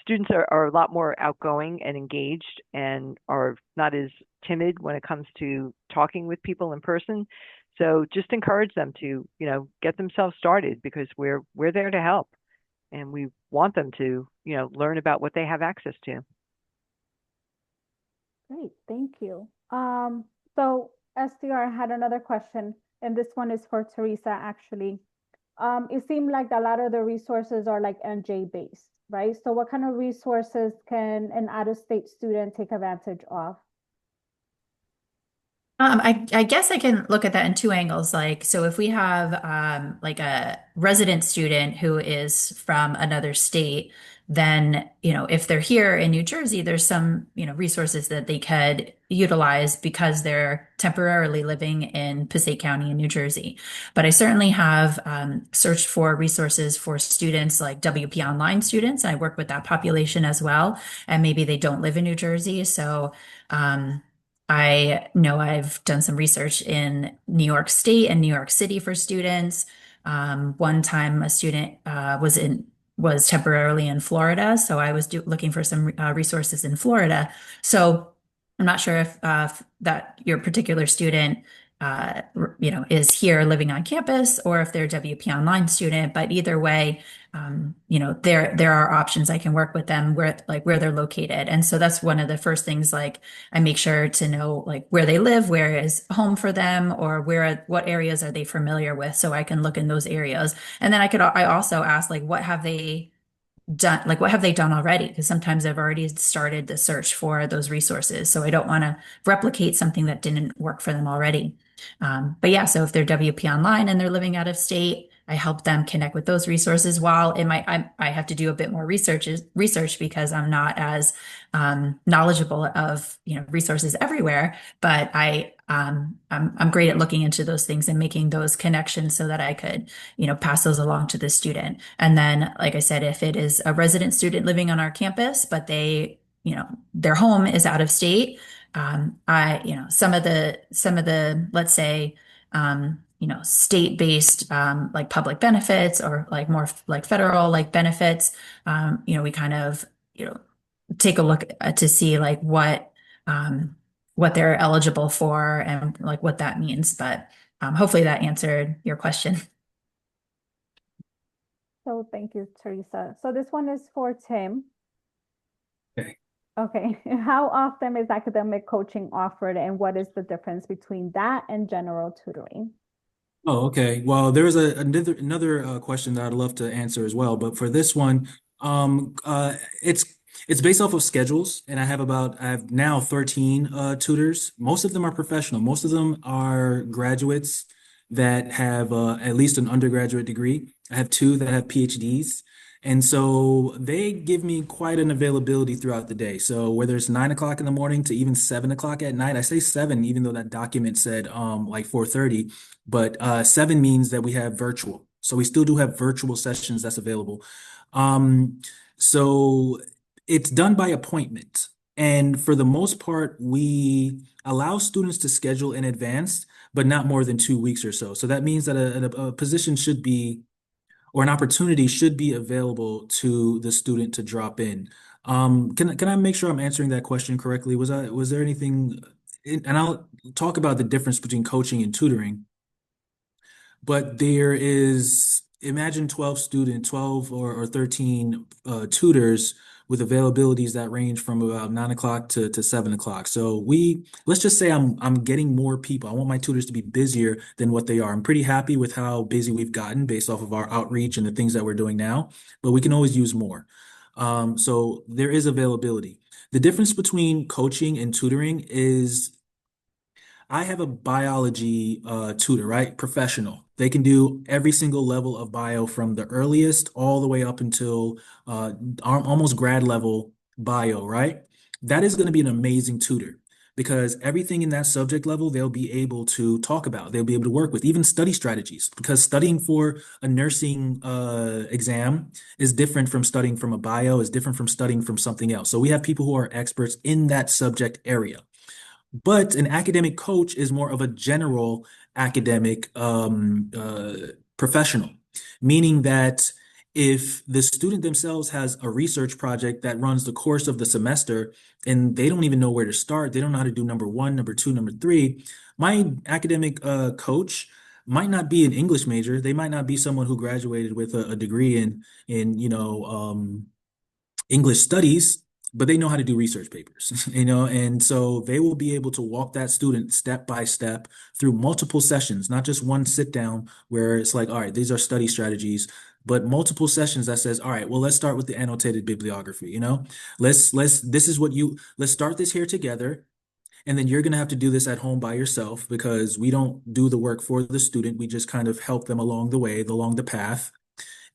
students are a lot more outgoing and engaged and are not as timid when it comes to talking with people in person. So just encourage them to, get themselves started because we're there to help and we want them to, learn about what they have access to. Great, thank you. So STR had another question, and this one is for Teresa, actually. It seemed like a lot of the resources are like NJ based, right? So what kind of resources can an out-of-state student take advantage of? I guess I can look at that in two angles. Like, so if we have like a resident student who is from another state, then, if they're here in New Jersey, there's some, resources that they could utilize because they're temporarily living in Passaic County in New Jersey. But I certainly have searched for resources for students like WP Online students. I work with that population as well. And maybe they don't live in New Jersey. So, I know I've done some research in New York State and New York City for students. One time, a student was temporarily in Florida, so I was looking for some resources in Florida. So I'm not sure if that your particular student, is here living on campus or if they're a WP Online student. But either way, there are options. I can work with them where they're located, and so that's one of the first things. Like I make sure to know like where they live, where is home for them, or what areas are they familiar with, so I can look in those areas. And then I also ask like what have they done already? Because sometimes I've already started the search for those resources. So I don't want to replicate something that didn't work for them already. But yeah, so if they're WP Online and they're living out of state, I help them connect with those resources. While I have to do a bit more research because I'm not as knowledgeable of resources everywhere. But I'm great at looking into those things and making those connections so that I could pass those along to the student. And then, like I said, if it is a resident student living on our campus, but their home is out of state, some of the, let's say, state-based, like public benefits or like more like federal like benefits, we kind of, take a look to see like what they're eligible for and like what that means. But hopefully that answered your question. So thank you, Teresa. So this one is for Tim. Okay. Okay. How often is academic coaching offered, and what is the difference between that and general tutoring? Oh, okay. Well, there is another question that I'd love to answer as well, but for this one, um, uh, it's it's based off of schedules, and I have now 13 tutors. Most of them are professional. Most of them are graduates that have at least an undergraduate degree. I have two that have PhDs. And so they give me quite an availability throughout the day. So whether it's 9 o'clock in the morning to even 7 o'clock at night, I say seven, even though that document said like 4:30. But seven means that we have virtual. So we still do have virtual sessions that's available. Um, so it's done by appointment. And for the most part, we allow students to schedule in advance, but not more than 2 weeks or so. So that means that a position should be, or an opportunity should be available to the student to drop in. Can I make sure I'm answering that question correctly? Was there anything, and I'll talk about the difference between coaching and tutoring. But there is, imagine 12 or 13 tutors with availabilities that range from about 9 o'clock to 7 o'clock. So let's just say I'm getting more people. I want my tutors to be busier than what they are. I'm pretty happy with how busy we've gotten based off of our outreach and the things that we're doing now, but we can always use more. So there is availability. The difference between coaching and tutoring is I have a biology tutor, right? Professional. They can do every single level of bio from the earliest all the way up until almost grad level bio, right? That is going to be an amazing tutor because everything in that subject level they'll be able to talk about. They'll be able to work with, even study strategies, because studying for a nursing exam is different from studying from a bio, is different from studying from something else. So we have people who are experts in that subject area. But an academic coach is more of a general academic professional, meaning that if the student themselves has a research project that runs the course of the semester and they don't even know where to start, they don't know how to do number one, number two, number three, my academic coach might not be an English major. They might not be someone who graduated with a degree in English studies, but they know how to do research papers, and so they will be able to walk that student step by step through multiple sessions, not just one sit down where it's like, all right, these are study strategies, but multiple sessions that says, all right, well, let's start with the annotated bibliography, let's start this here together. And then you're going to have to do this at home by yourself because we don't do the work for the student. We just kind of help them along the way, along the path.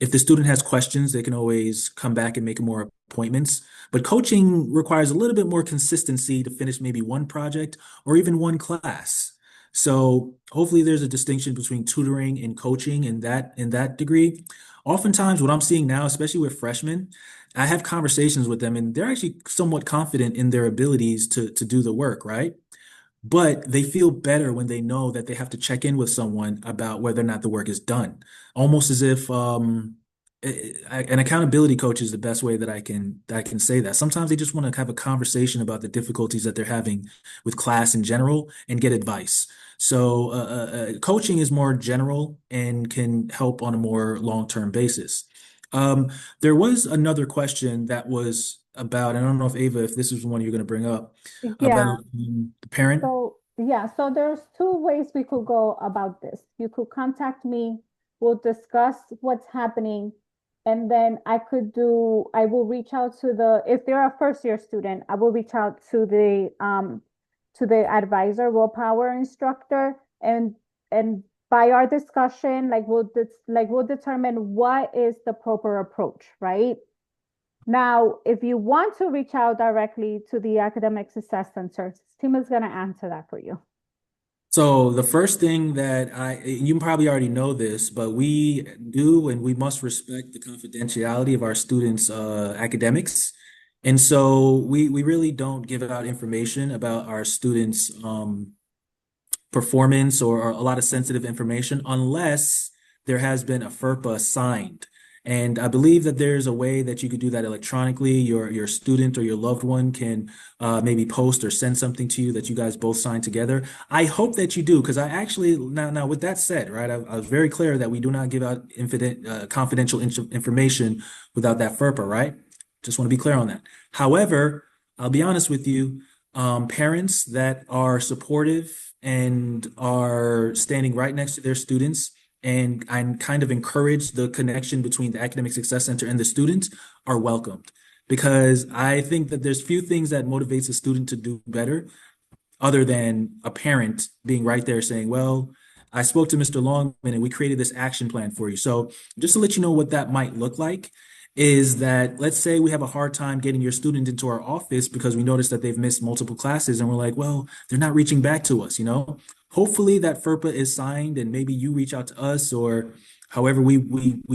If the student has questions, they can always come back and make more appointments. But coaching requires a little bit more consistency to finish maybe one project or even one class. So hopefully there's a distinction between tutoring and coaching in that degree. Oftentimes what I'm seeing now, especially with freshmen, I have conversations with them and they're actually somewhat confident in their abilities to do the work, right? But they feel better when they know that they have to check in with someone about whether or not the work is done. Almost as if an accountability coach is the best way that I can say that. Sometimes they just want to have a conversation about the difficulties that they're having with class in general and get advice. So coaching is more general and can help on a more long-term basis. There was another question that was about, I don't know if Ava, if this is one you're going to bring up, about Yeah. the parent. So yeah, so there's two ways we could go about this. You could contact me, we'll discuss what's happening, and then I will reach out to if they're a first year student, I will reach out to the advisor, willpower instructor, and by our discussion, we'll determine what is the proper approach, right? Now, if you want to reach out directly to the Academic Success Center, Tim is going to answer that for you. So the first thing that you probably already know this, but we do and we must respect the confidentiality of our students' academics. And so we really don't give out information about our students' performance or a lot of sensitive information unless there has been a FERPA signed. And I believe that there's a way that you could do that electronically. Your student or your loved one can maybe post or send something to you that you guys both sign together. I hope that you do, because I actually now with that said, right, I was very clear that we do not give out confidential information without that FERPA, right? Just want to be clear on that. However, I'll be honest with you, parents that are supportive and are standing right next to their students and kind of encourage the connection between the Academic Success Center and the students are welcomed. Because I think that there's few things that motivates a student to do better other than a parent being right there saying, well, I spoke to Mr. Longman and we created this action plan for you. So just to let you know what that might look like is that, let's say we have a hard time getting your student into our office because we noticed that they've missed multiple classes and we're like, well, they're not reaching back to us, you know? Hopefully that FERPA is signed and maybe you reach out to us or however we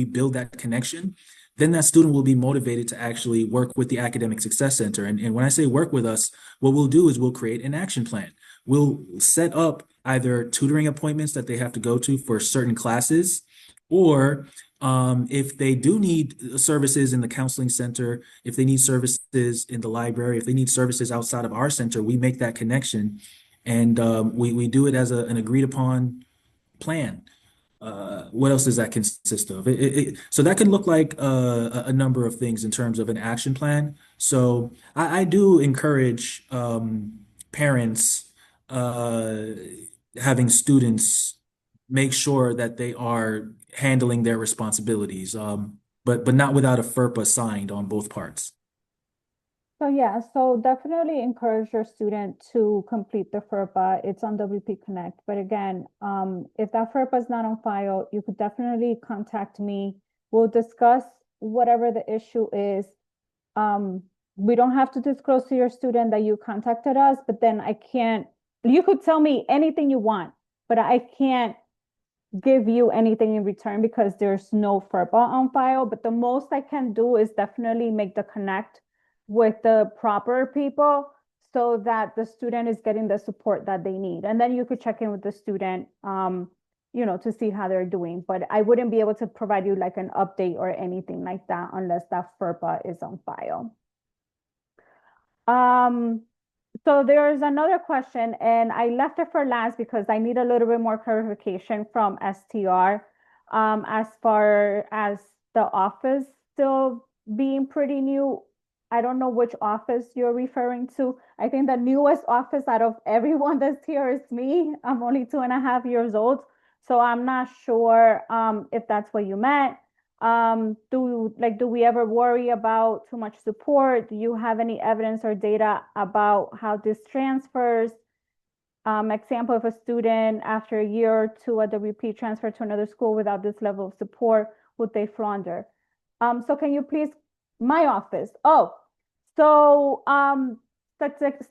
build that connection, then that student will be motivated to actually work with the Academic Success Center. And when I say work with us, what we'll do is we'll create an action plan. We'll set up either tutoring appointments that they have to go to for certain classes, or if they do need services in the counseling center, if they need services in the library, if they need services outside of our center, we make that connection and we do it as an agreed upon plan. What else does that consist of? So that can look like a number of things in terms of an action plan. So I do encourage parents having students make sure that they are handling their responsibilities, but not without a FERPA signed on both parts. So yeah, so definitely encourage your student to complete the FERPA. It's on WP Connect. But again, if that FERPA is not on file, you could definitely contact me. We'll discuss whatever the issue is. We don't have to disclose to your student that you contacted us, but then you could tell me anything you want, but I can't give you anything in return because there's no FERPA on file. But the most I can do is definitely make the connect with the proper people so that the student is getting the support that they need. And then you could check in with the student, to see how they're doing. But I wouldn't be able to provide you like an update or anything like that unless that FERPA is on file. So there's another question, and I left it for last because I need a little bit more clarification from STR as far as the office still being pretty new. I don't know which office you're referring to. I think the newest office out of everyone that's here is me. I'm only 2.5 years old, so I'm not sure if that's what you meant. Do we ever worry about too much support? Do you have any evidence or data about how this transfers? Example, if a student after a year or two at WP transfer to another school without this level of support, would they flounder? So can you please, my office.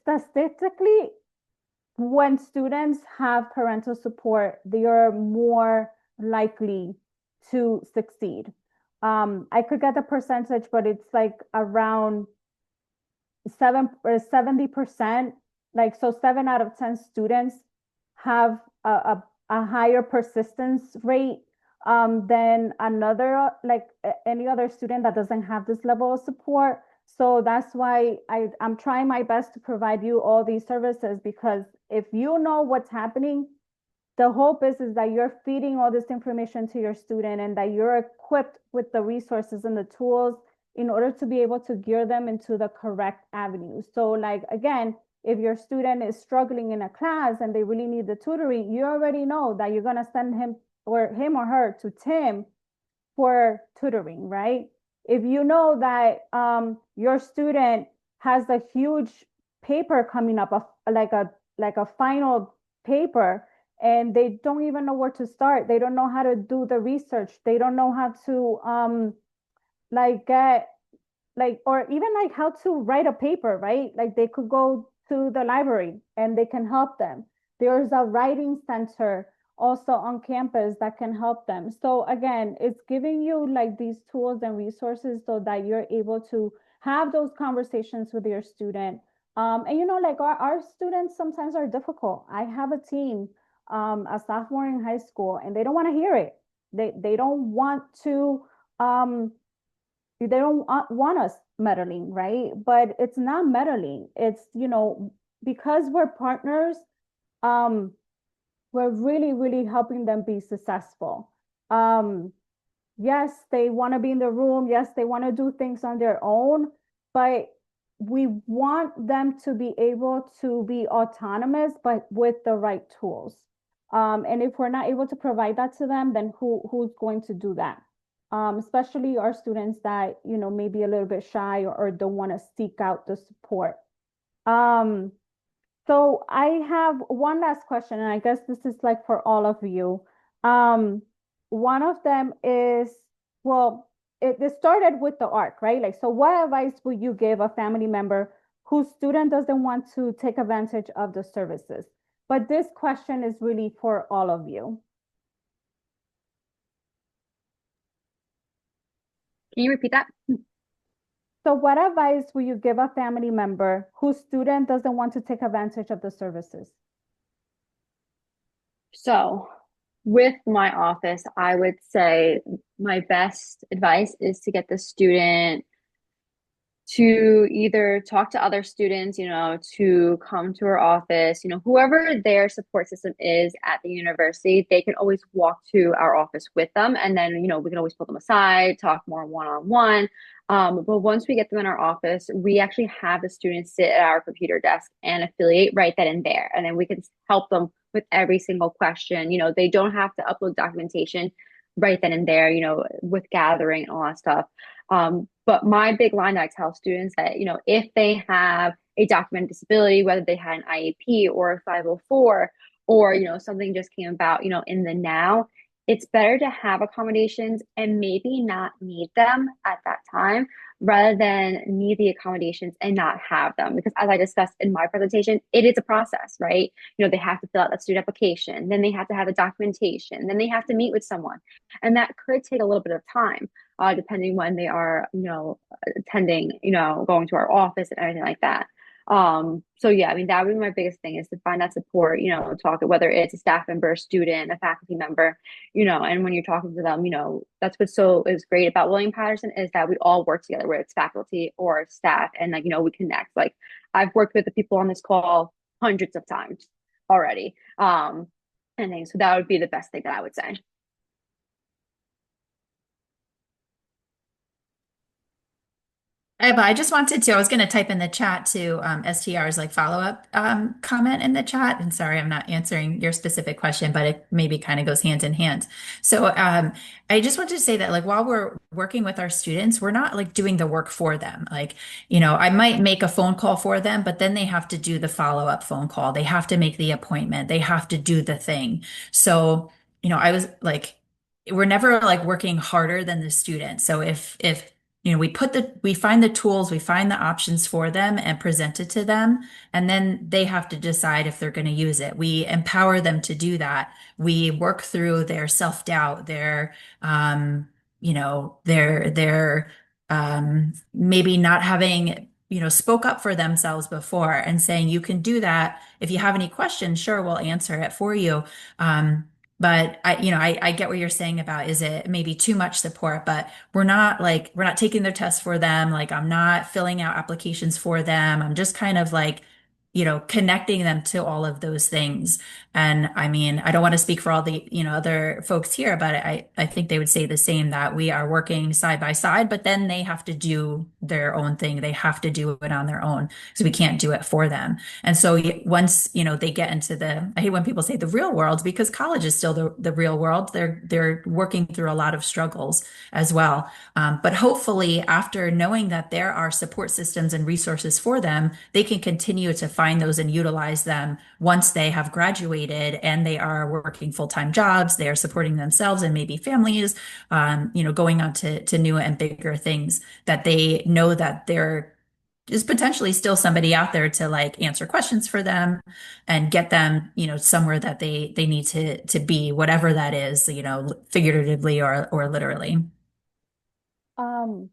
Statistically, when students have parental support, they are more likely to succeed. I could get the percentage, but it's like around 70%. Like, so 7 out of 10 students have a higher persistence rate than another, any other student that doesn't have this level of support. So that's why I'm trying my best to provide you all these services, because if you know what's happening, the hope is that you're feeding all this information to your student and that you're equipped with the resources and the tools in order to be able to gear them into the correct avenue. So like, again, if your student is struggling in a class and they really need the tutoring, you already know that you're going to send him or her to Tim for tutoring, right? If you know that your student has a huge paper coming up, like a final paper, and they don't even know where to start, they don't know how to do the research, they don't know how to get or even like how to write a paper, right? Like they could go to the library and they can help them. There's a writing center also on campus that can help them. So again, it's giving you like these tools and resources so that you're able to have those conversations with your student. And like our students sometimes are difficult. I have a team, a sophomore in high school, and they don't want to hear it. They don't want to they don't want us meddling, right? But it's not meddling. It's, because we're partners, um, we're really, really helping them be successful. Yes, they want to be in the room. Yes, they want to do things on their own, but we want them to be able to be autonomous, but with the right tools. And if we're not able to provide that to them, then who's going to do that? Especially our students that, may be a little bit shy or don't want to seek out the support. So I have one last question, and I guess this is like for all of you. One of them is, well, it started with the ARC, right? Like, so what advice would you give a family member whose student doesn't want to take advantage of the services? But this question is really for all of you. Can you repeat that? So what advice will you give a family member whose student doesn't want to take advantage of the services? So with my office, I would say my best advice is to get the student to either talk to other students, to come to our office, whoever their support system is at the university, they can always walk to our office with them. And then, we can always pull them aside, talk more one-on-one. But once we get them in our office, we actually have the students sit at our computer desk and affiliate right then and there. And then we can help them with every single question. They don't have to upload documentation right then and there, with gathering and all that stuff. But my big line that I tell students that, if they have a documented disability, whether they had an IEP or a 504, or, something just came about, in the now, it's better to have accommodations and maybe not need them at that time rather than need the accommodations and not have them. Because as I discussed in my presentation, it is a process, right? They have to fill out that student application, then they have to have the documentation, then they have to meet with someone. And that could take a little bit of time, depending when they are, attending, going to our office and everything like that. So yeah, I mean, that would be my biggest thing, is to find that support, talk, whether it's a staff member, a student, a faculty member, and when you're talking to them, that's what's is great about William Paterson, is that we all work together, whether it's faculty or staff, and like, we connect. Like, I've worked with the people on this call hundreds of times already. And things. So that would be the best thing that I would say. I just wanted to, I was going to type in the chat to STR's like follow-up comment in the chat. And sorry, I'm not answering your specific question, but it maybe kind of goes hand in hand. So I just wanted to say that like while we're working with our students, we're not like doing the work for them. Like, I might make a phone call for them, but then they have to do the follow-up phone call. They have to make the appointment. They have to do the thing. So, I was like, we're never like working harder than the student. So if we find the tools, we find the options for them and present it to them, and then they have to decide if they're going to use it. We empower them to do that. We work through their self-doubt, their maybe not having, spoke up for themselves before, and saying, you can do that. If you have any questions, sure, we'll answer it for you. But I get what you're saying about, is it maybe too much support, but we're not taking their tests for them. Like, I'm not filling out applications for them. I'm just kind of like, connecting them to all of those things. And I mean, I don't want to speak for all the, other folks here, but I think they would say the same, that we are working side by side, but then they have to do their own thing. They have to do it on their own, because we can't do it for them. And so once, they get into I hate when people say the real world, because college is still the real world. They're working through a lot of struggles as well. But hopefully, after knowing that there are support systems and resources for them, they can continue to find those and utilize them once they have graduated and they are working full-time jobs, they are supporting themselves and maybe families, going on to new and bigger things, that they know that there is potentially still somebody out there to like answer questions for them and get them, somewhere that they need to be, whatever that is, figuratively or literally. Um,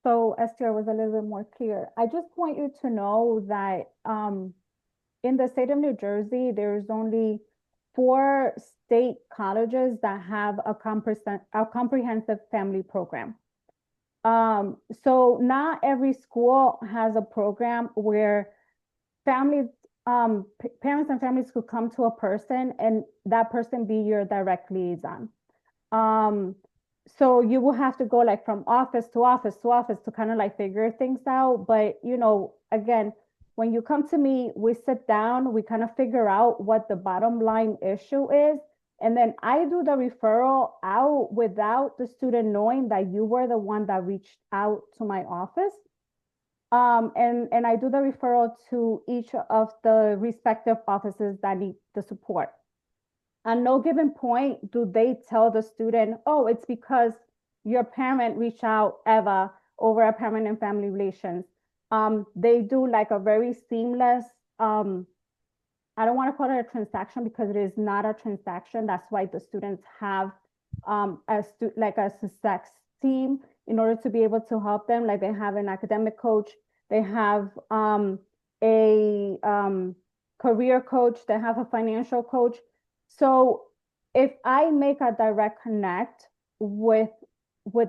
so Esther was a little bit more clear. I just want you to know that in the state of New Jersey, there's only 4 state colleges that have a comprehensive family program. So not every school has a program where families, parents and families could come to a person and that person be your direct liaison. So you will have to go like from office to office to office to kind of like figure things out. But again, when you come to me, we sit down, we kind of figure out what the bottom line issue is. And then I do the referral out without the student knowing that you were the one that reached out to my office. And I do the referral to each of the respective offices that need the support. At no given point do they tell the student, oh, it's because your parent reached out, Eva, over a parent and family relations. They do like a very seamless, I don't want to call it a transaction because it is not a transaction. That's why the students have like a success team in order to be able to help them. Like they have an academic coach, they have a career coach, they have a financial coach. So if I make a direct connect with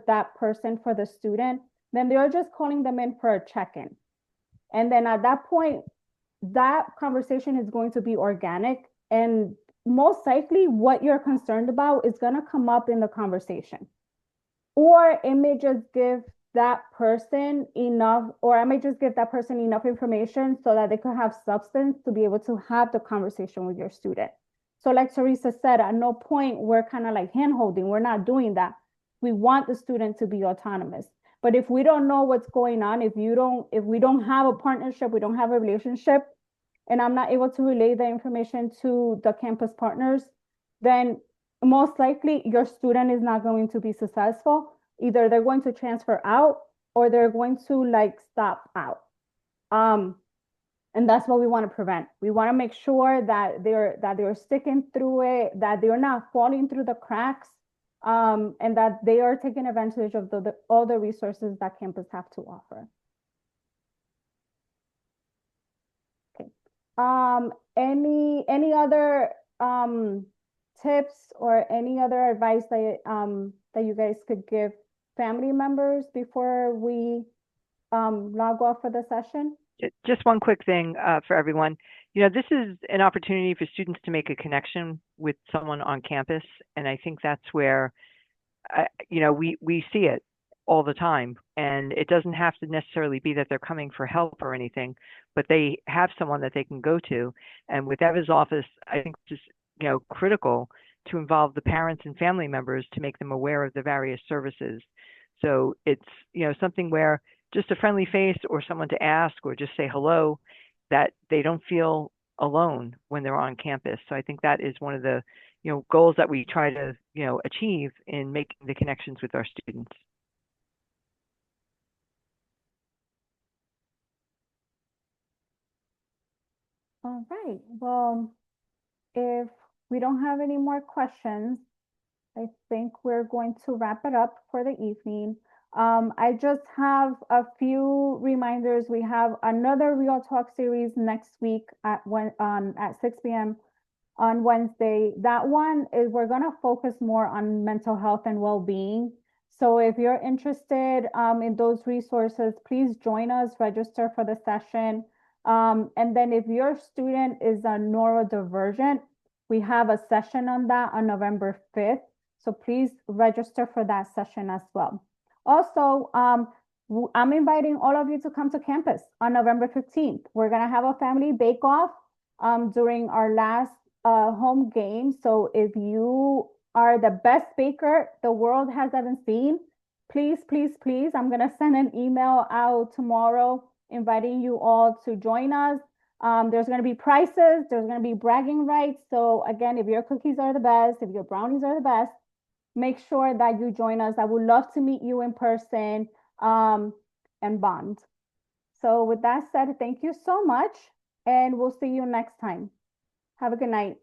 that person for the student, then they're just calling them in for a check-in. And then at that point, that conversation is going to be organic, and most likely what you're concerned about is going to come up in the conversation. Or it may just give that person enough, or I may just give that person enough information so that they could have substance to be able to have the conversation with your student. So like Teresa said, at no point we're kind of like hand-holding. We're not doing that. We want the student to be autonomous. But if we don't know what's going on, if we don't have a partnership, we don't have a relationship, and I'm not able to relay the information to the campus partners, then most likely your student is not going to be successful. Either they're going to transfer out or they're going to like stop out. And that's what we want to prevent. We want to make sure that they're sticking through it, that they're not falling through the cracks, and that they are taking advantage of all the resources that campus have to offer. Okay. Any other tips or any other advice that you guys could give family members before we log off for the session? Just one quick thing for everyone. This is an opportunity for students to make a connection with someone on campus, and I think that's where, we see it all the time, and it doesn't have to necessarily be that they're coming for help or anything, but they have someone that they can go to. And with Eva's office, I think it's just, critical to involve the parents and family members to make them aware of the various services. So it's, something where just a friendly face or someone to ask or just say hello, that they don't feel alone when they're on campus. So I think that is one of the, goals that we try to, achieve in making the connections with our students. All right. Well, if we don't have any more questions, I think we're going to wrap it up for the evening. I just have a few reminders. We have another Real Talk series next week at 6 p.m. on Wednesday. That one is we're going to focus more on mental health and well-being. So if you're interested in those resources, please join us, register for the session. And then if your student is a neurodivergent, we have a session on that on November 5th. So please register for that session as well. Also, I'm inviting all of you to come to campus on November 15th. We're going to have a family bake-off during our last home game. So if you are the best baker the world has ever seen, please, please, please, I'm going to send an email out tomorrow inviting you all to join us. There's going to be prizes, there's going to be bragging rights. So again, if your cookies are the best, if your brownies are the best, make sure that you join us. I would love to meet you in person and bond. So with that said, thank you so much, and we'll see you next time. Have a good night.